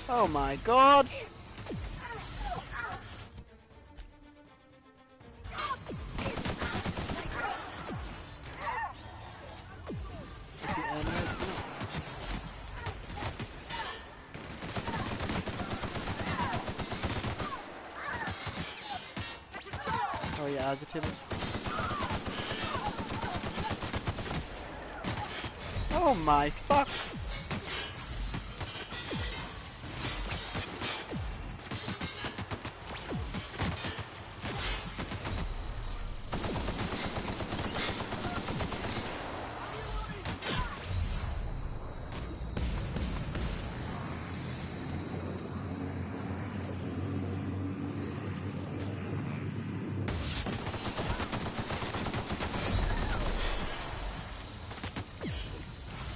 Oh my god! Oh yeah, agitated. Oh my fuck!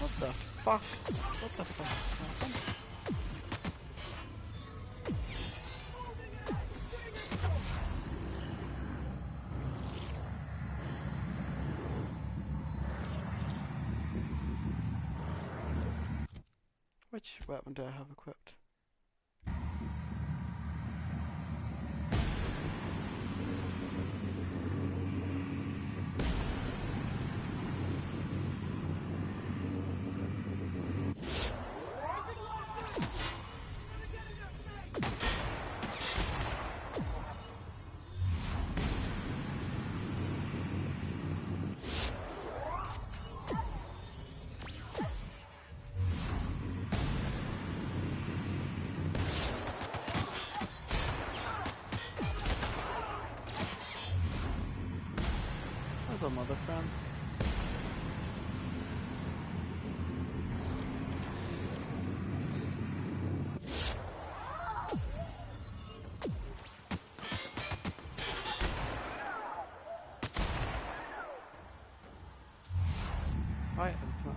What the fuck? What the fuck happened? Which weapon do I have equipped? Those are mother friends. Right, I'm not.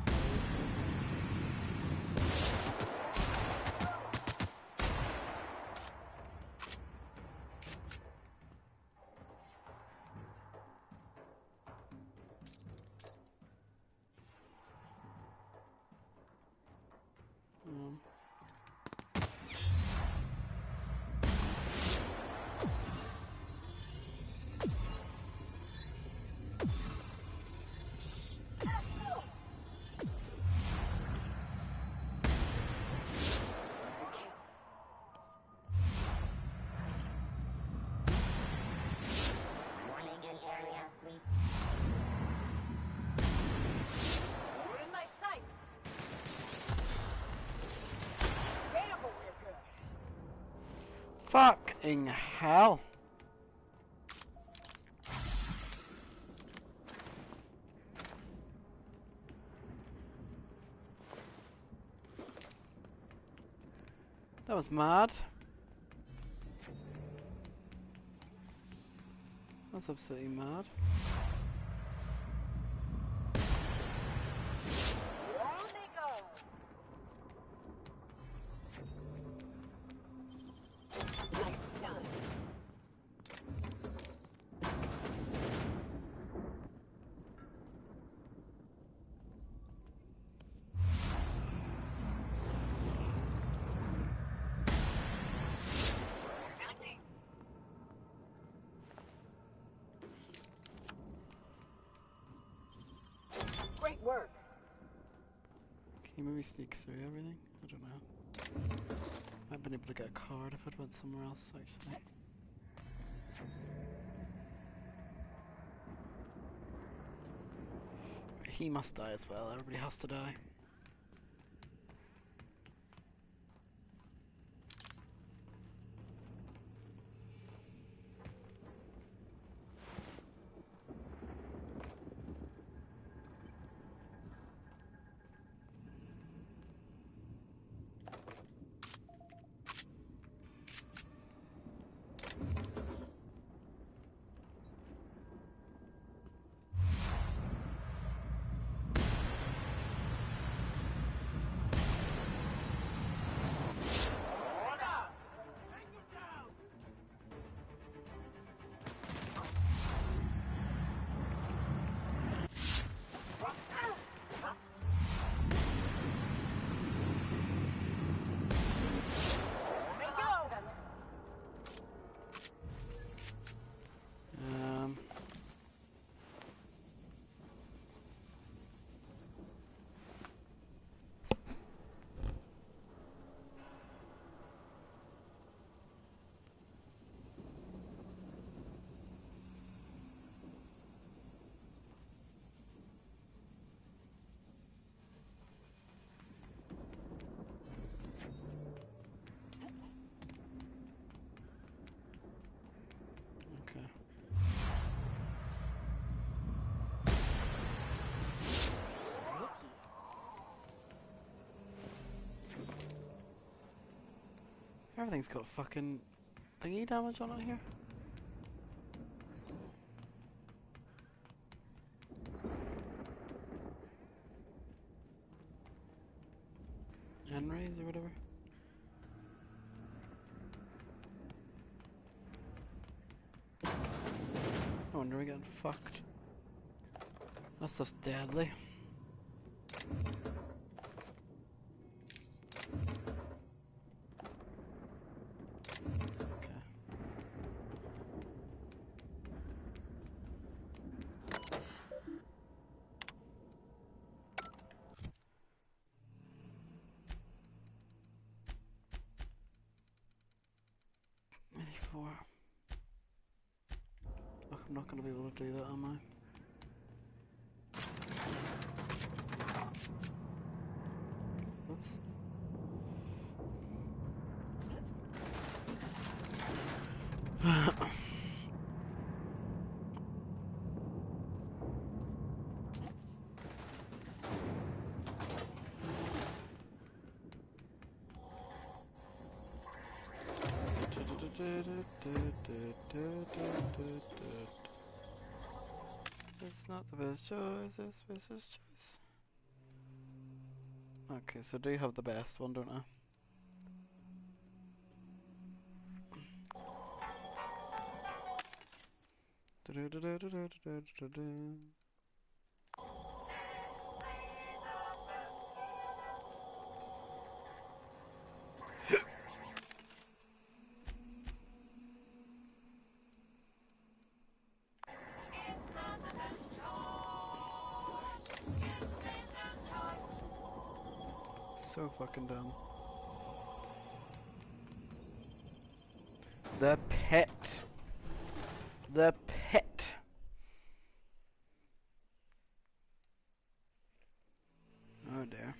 We're in my sight. Damn, but we're good. Fucking hell. That was mad. That's absolutely mad. On they go. Done. Great work. Can you maybe sneak through everything? I don't know. Might have been able to get a card if I'd went somewhere else, actually. He must die as well, everybody has to die. Okay. Everything's got fucking thingy damage on it here. N-rays or whatever. No wonder we're getting fucked. That stuff's deadly. Look, I'm not going to be able to do that, am I? Oops. It's not the best choice, it's the best choice. Okay, so do you have the best one, don't I? So fucking dumb. The pit. The pit. Oh dear.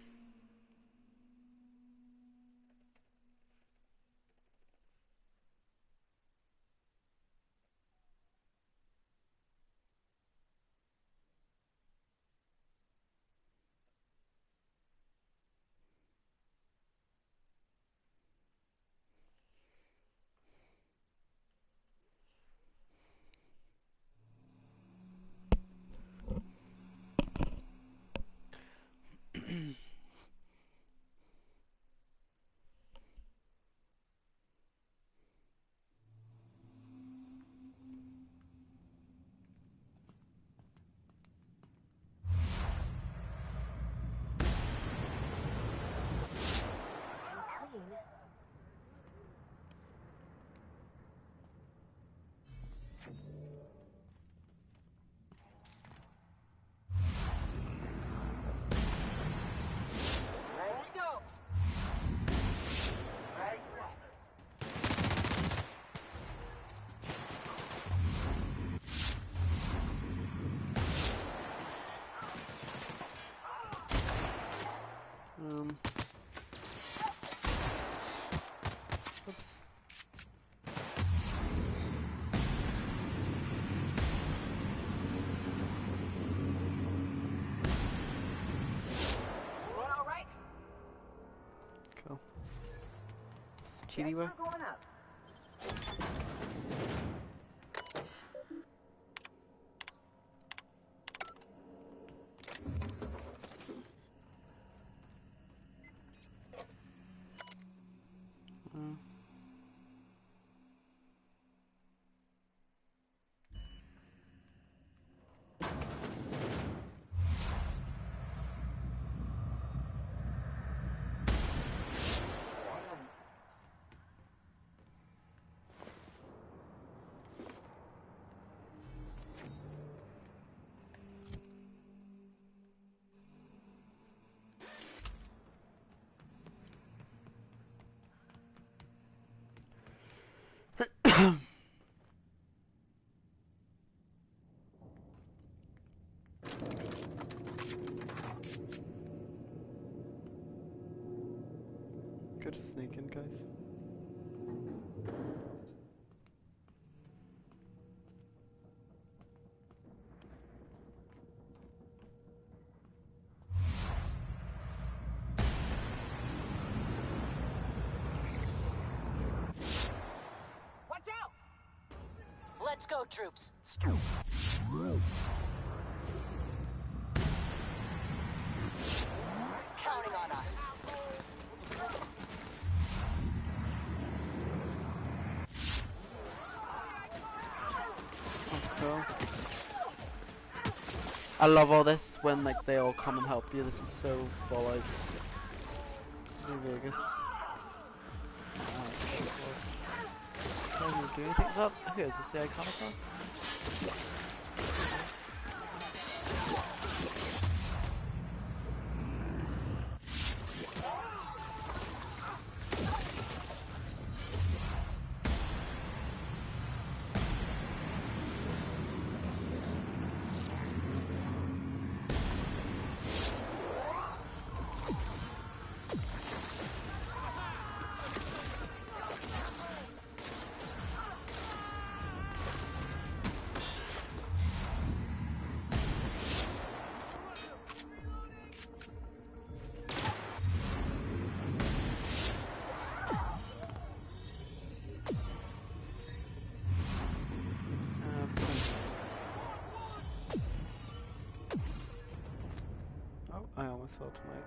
Cheaty way. We're going up. Good to sneak in, guys. Watch out! Let's go, troops. Counting on us. Cool. I love all this when like they all come and help you. This is so Fallout New Vegas. Can you do anything? Is that, who is this? The Iconicos? I almost fell tonight.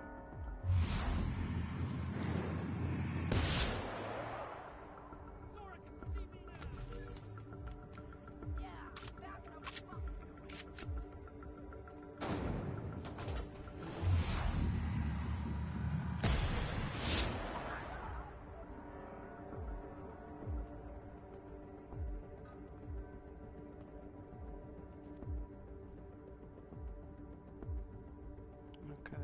Okay.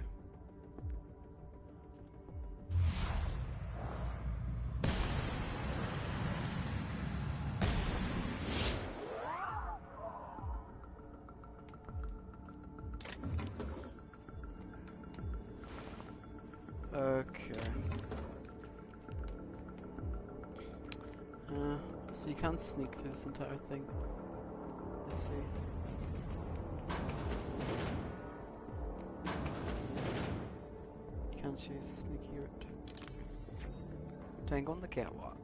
Okay. So you can't sneak through this entire thing. Let's see. You can't choose the sneaky route. Tango on the catwalk.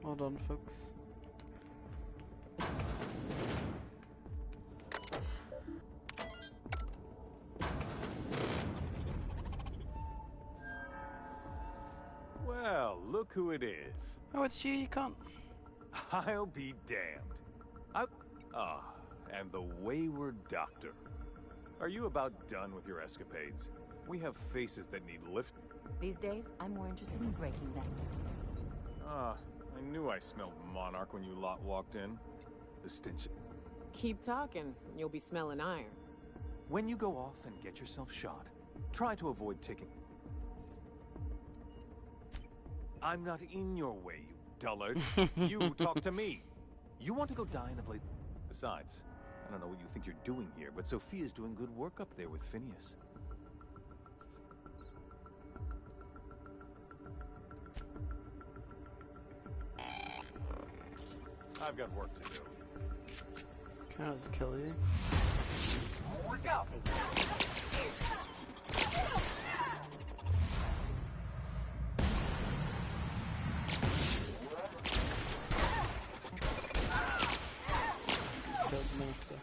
Well done, folks. Well, look who it is. Oh, it's you. You can't. I'll be damned. And the wayward doctor. Are you about done with your escapades? We have faces that need lift. These days, I'm more interested in breaking them. I knew I smelled Monarch when you lot walked in. The stench. Keep talking, you'll be smelling iron. When you go off and get yourself shot, try to avoid ticking. I'm not in your way, you dullard. You talk to me. You want to go die in a place... Besides, I don't know what you think you're doing here, but Sophia's doing good work up there with Phineas. I've got work to do. Can I just kill you? Go! Killed the minister.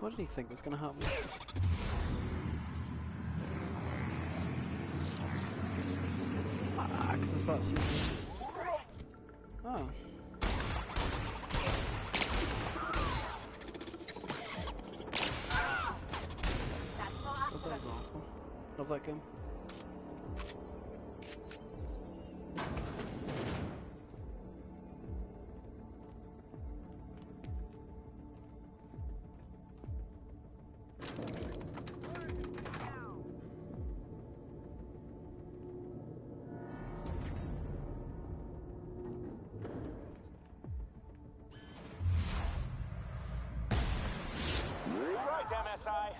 What did he think was going to happen? Access that shit. Oh. That was awful. Love that game. Right, MSI.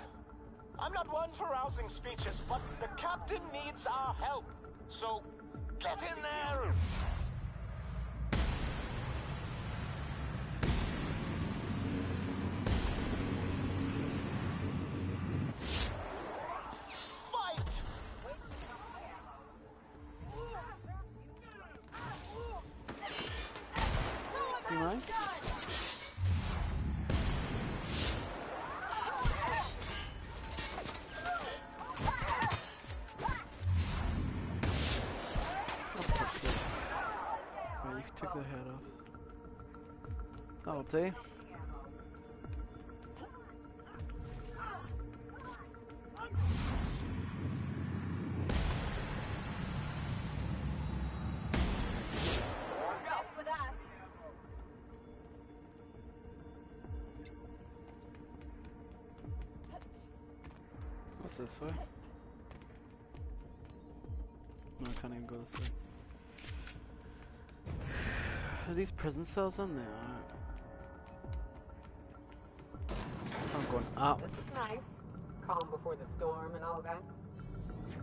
I'm not one for rousing speeches, but the captain needs our help. So, get in there! Fight! You mind? Right, you took the head off. That'll do. With us. What's this way? No, I can't even go this way. Are these prison cells in there? I'm going up. This is nice. Calm before the storm and all that.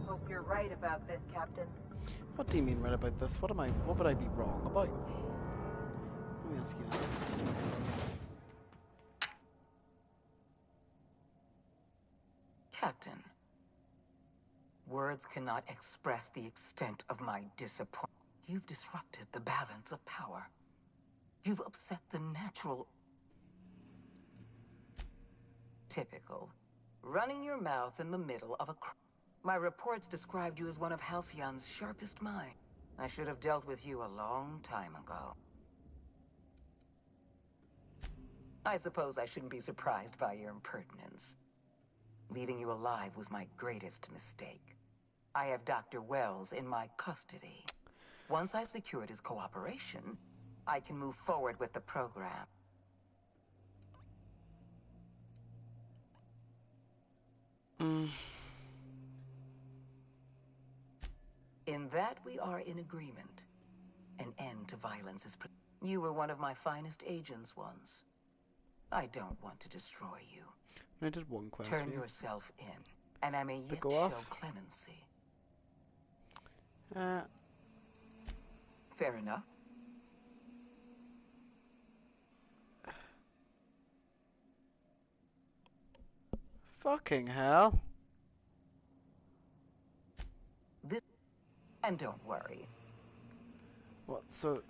Hope you're right about this, Captain. What do you mean right about this? What would I be wrong about? Let me ask you that. Captain, words cannot express the extent of my disappointment. You've disrupted the balance of power. You've upset the natural... Typical. Running your mouth in the middle of a... My reports described you as one of Halcyon's sharpest minds. I should have dealt with you a long time ago. I suppose I shouldn't be surprised by your impertinence. Leaving you alive was my greatest mistake. I have Dr. Wells in my custody. Once I've secured his cooperation, I can move forward with the program. In that we are in agreement. An end to violence is... You were one of my finest agents once. I don't want to destroy you. I did one quest. Turn yourself in, and I may yet go show off? clemency. Uh, Fair enough. fucking hell. And don't worry. What, so...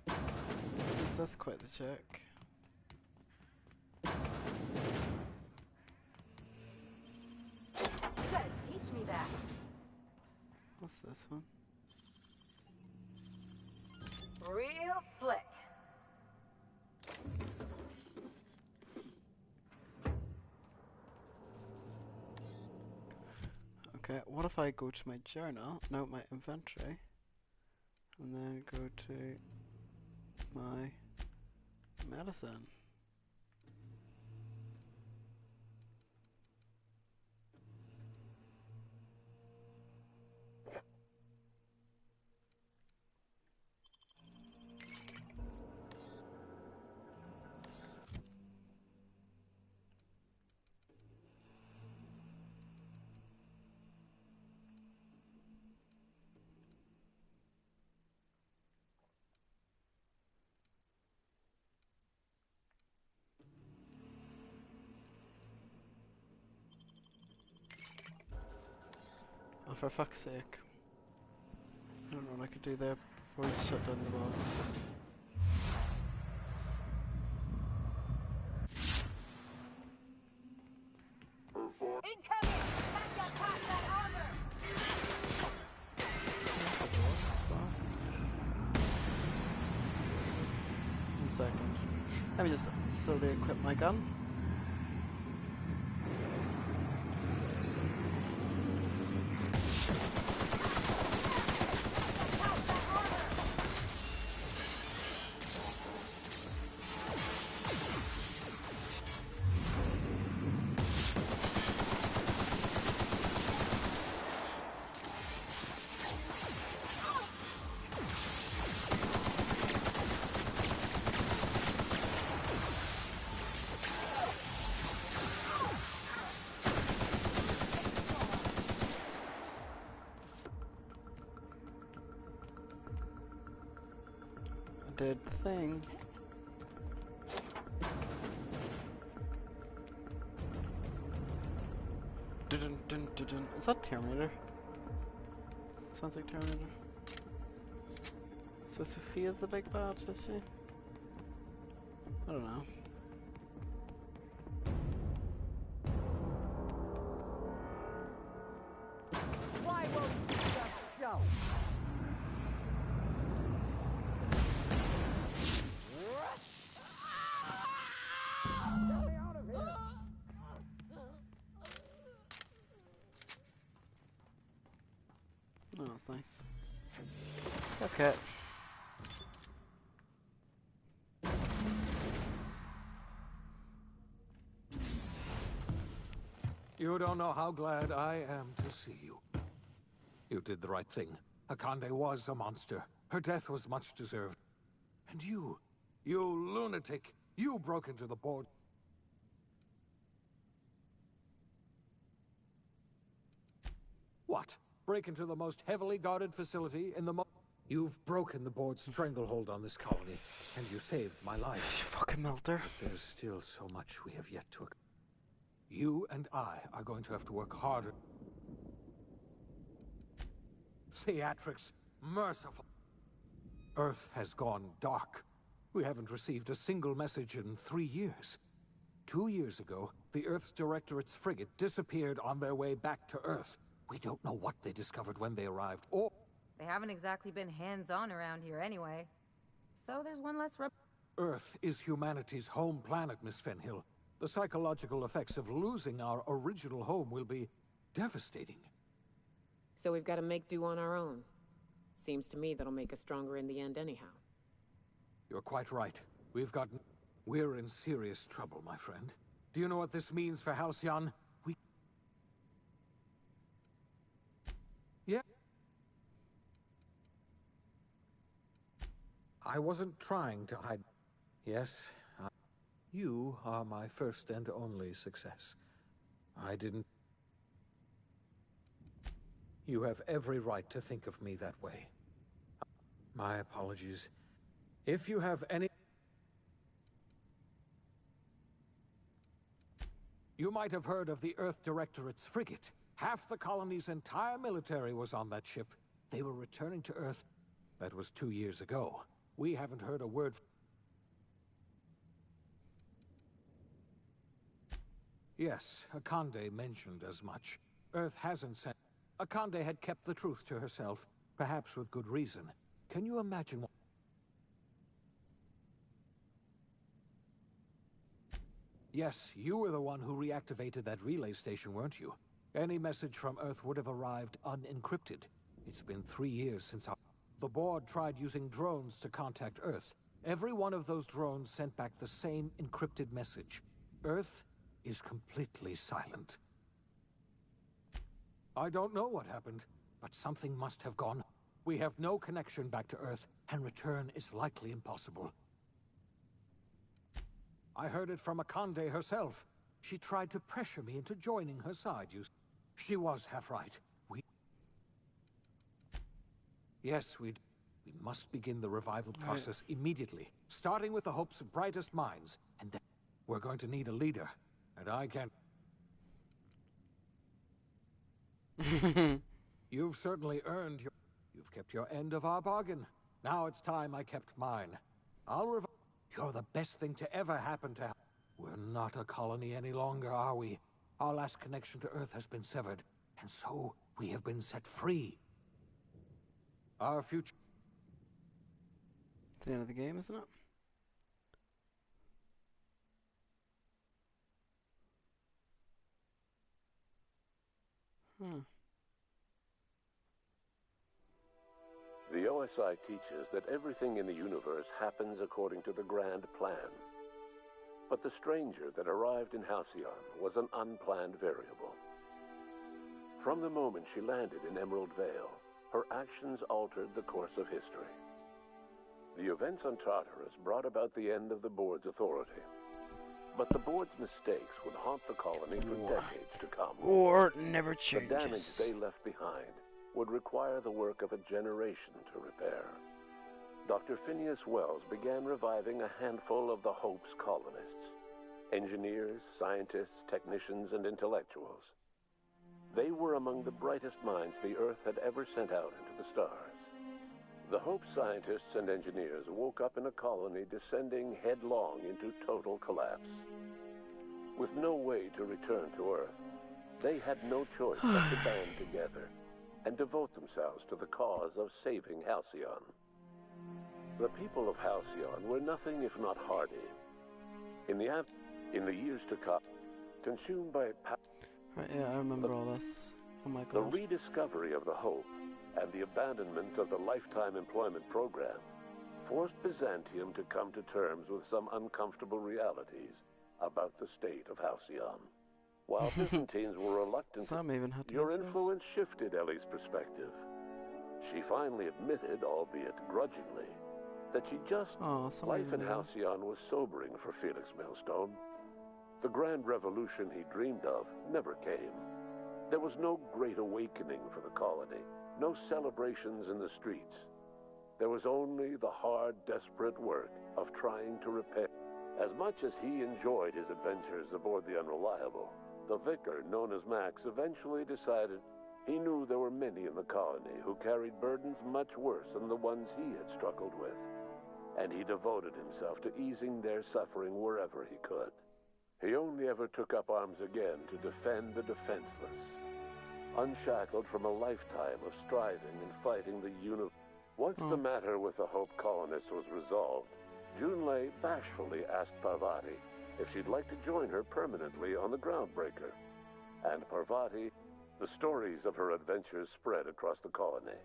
Jeez, that's quite the check. Good, teach me that. What's this one? Real slick. Okay, what if I go to my journal, no, my inventory, and then go to my medicine? Oh, for fuck's sake. I don't know what I could do there before we shut down the box. Incoming! Can't get past that armor! One second. Let me just slowly equip my gun. Did the thing. Dun, dun, dun, dun. Is that Terminator? Sounds like Terminator. So Sophia's the big bad, is she? I don't know. Why won't you just show? Oh, that's nice. Okay. You don't know how glad I am to see you. You did the right thing. Akande was a monster. Her death was much deserved. And you lunatic, you broke into the board. What? Break into the most heavily guarded facility in the You've broken the board's stranglehold on this colony, and you saved my life. You fucking melter. But there's still so much we have yet to... You and I are going to have to work harder. Theatrics, merciful. Earth has gone dark. We haven't received a single message in 3 years. 2 years ago, the Earth's Directorate's frigate disappeared on their way back to Earth. We don't know what they discovered when they arrived, or... They haven't exactly been hands-on around here anyway. So there's one less Earth is humanity's home planet, Miss Fenhill. The psychological effects of losing our original home will be devastating. So we've got to make do on our own. Seems to me that'll make us stronger in the end anyhow. You're quite right. We're in serious trouble, my friend. Do you know what this means for Halcyon? Yeah. I wasn't trying to hide. Yes, you are my first and only success. I didn't... You have every right to think of me that way. My apologies. If you have any... You might have heard of the Earth Directorate's frigate. Half the colony's entire military was on that ship. They were returning to Earth. That was 2 years ago. We haven't heard a word... Yes, Akande mentioned as much. Earth hasn't sent... Akande had kept the truth to herself, perhaps with good reason. Can you imagine what... Yes, you were the one who reactivated that relay station, weren't you? Any message from Earth would have arrived unencrypted. It's been 3 years since the board tried using drones to contact Earth. Every one of those drones sent back the same encrypted message. Earth is completely silent. I don't know what happened, but something must have gone. We have no connection back to Earth, and return is likely impossible. I heard it from Akande herself. She tried to pressure me into joining her side, She was half right. Yes, we must begin the revival process immediately, starting with the Hope's brightest minds, and then we're going to need a leader, and I can't... You've certainly earned your... You've kept your end of our bargain. Now it's time I kept mine. You're the best thing to ever happen to... We're not a colony any longer, are we? Our last connection to Earth has been severed, and so we have been set free. Our future... It's the end of the game, isn't it? The OSI teaches that everything in the universe happens according to the grand plan. But the stranger that arrived in Halcyon was an unplanned variable. From the moment she landed in Emerald Vale, her actions altered the course of history. The events on Tartarus brought about the end of the board's authority. But the board's mistakes would haunt the colony for decades to come. War never changes. The damage they left behind would require the work of a generation to repair. Dr. Phineas Wells began reviving a handful of the Hope's colonists. Engineers, scientists, technicians, and intellectuals. They were among the brightest minds the Earth had ever sent out into the stars. The Hope scientists and engineers woke up in a colony descending headlong into total collapse. With no way to return to Earth, they had no choice but to band together and devote themselves to the cause of saving Halcyon. The people of Halcyon were nothing if not hardy. In the years to come, consumed by... Right, yeah, I remember all this. Oh my god. The rediscovery of the Hope and the abandonment of the lifetime employment program forced Byzantium to come to terms with some uncomfortable realities about the state of Halcyon. While Byzantines were reluctant, your influence shifted Ellie's perspective. She finally admitted, albeit grudgingly, that life in Halcyon was sobering for Felix Millstone. The grand revolution he dreamed of never came. There was no great awakening for the colony, no celebrations in the streets. There was only the hard, desperate work of trying to repair. As much as he enjoyed his adventures aboard the Unreliable, the vicar, known as Max, eventually decided he knew there were many in the colony who carried burdens much worse than the ones he had struggled with, and he devoted himself to easing their suffering wherever he could. He only ever took up arms again to defend the defenseless, unshackled from a lifetime of striving and fighting the universe. Once the matter with the Hope colonists was resolved, Junlei bashfully asked Parvati if she'd like to join her permanently on the Groundbreaker. And Parvati, the stories of her adventures spread across the colony,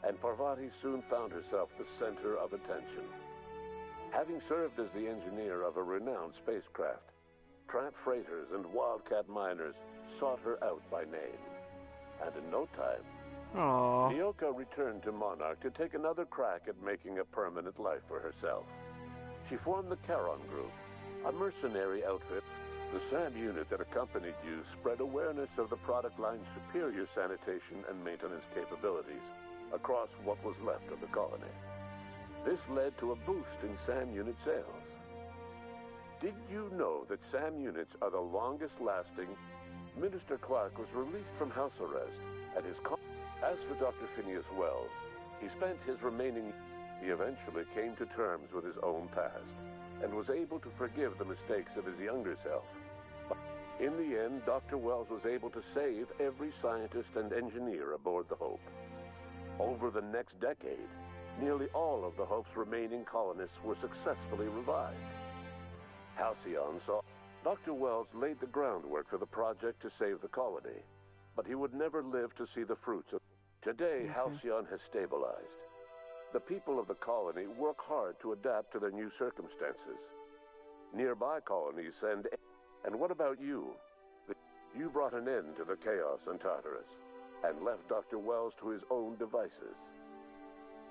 and Parvati soon found herself the center of attention. Having served as the engineer of a renowned spacecraft, tramp freighters and wildcat miners sought her out by name. And in no time, Nyoka returned to Monarch to take another crack at making a permanent life for herself. She formed the Charon Group, a mercenary outfit. The SAM unit that accompanied you spread awareness of the product line's superior sanitation and maintenance capabilities across what was left of the colony. This led to a boost in SAM unit sales. Did you know that SAM units are the longest lasting? Minister Clark was released from house arrest at his As for Dr. Phineas Wells, he spent his remaining... He eventually came to terms with his own past and was able to forgive the mistakes of his younger self. But in the end, Dr. Wells was able to save every scientist and engineer aboard the Hope. Over the next decade, nearly all of the Hope's remaining colonists were successfully revived. Halcyon saw Dr. Wells laid the groundwork for the project to save the colony. but he would never live to see the fruits of. Today, Halcyon has stabilized. The people of the colony work hard to adapt to their new circumstances. Nearby colonies send. And what about you? You brought an end to the chaos on Tartarus, and left Dr. Wells to his own devices.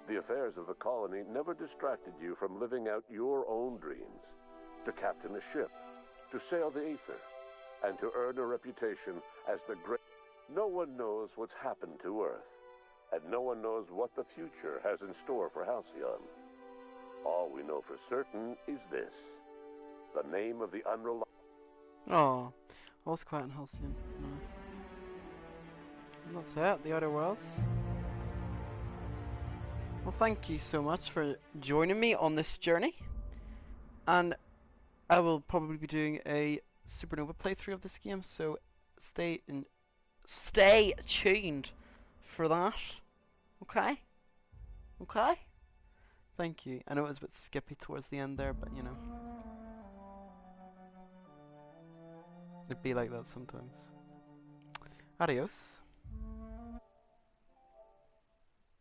The affairs of the colony never distracted you from living out your own dreams. To captain a ship, to sail the Aether, and to earn a reputation as the great... No one knows what's happened to Earth, and no one knows what the future has in store for Halcyon. All we know for certain is this. The name of the unreliable... Oh, all's quiet in Halcyon. No. And that's it, the Outer Worlds. Well, thank you so much for joining me on this journey. And I will probably be doing a Supernova playthrough of this game, so stay tuned for that. Okay? Okay? Thank you. I know it was a bit skippy towards the end there, but you know. It'd be like that sometimes. Adios.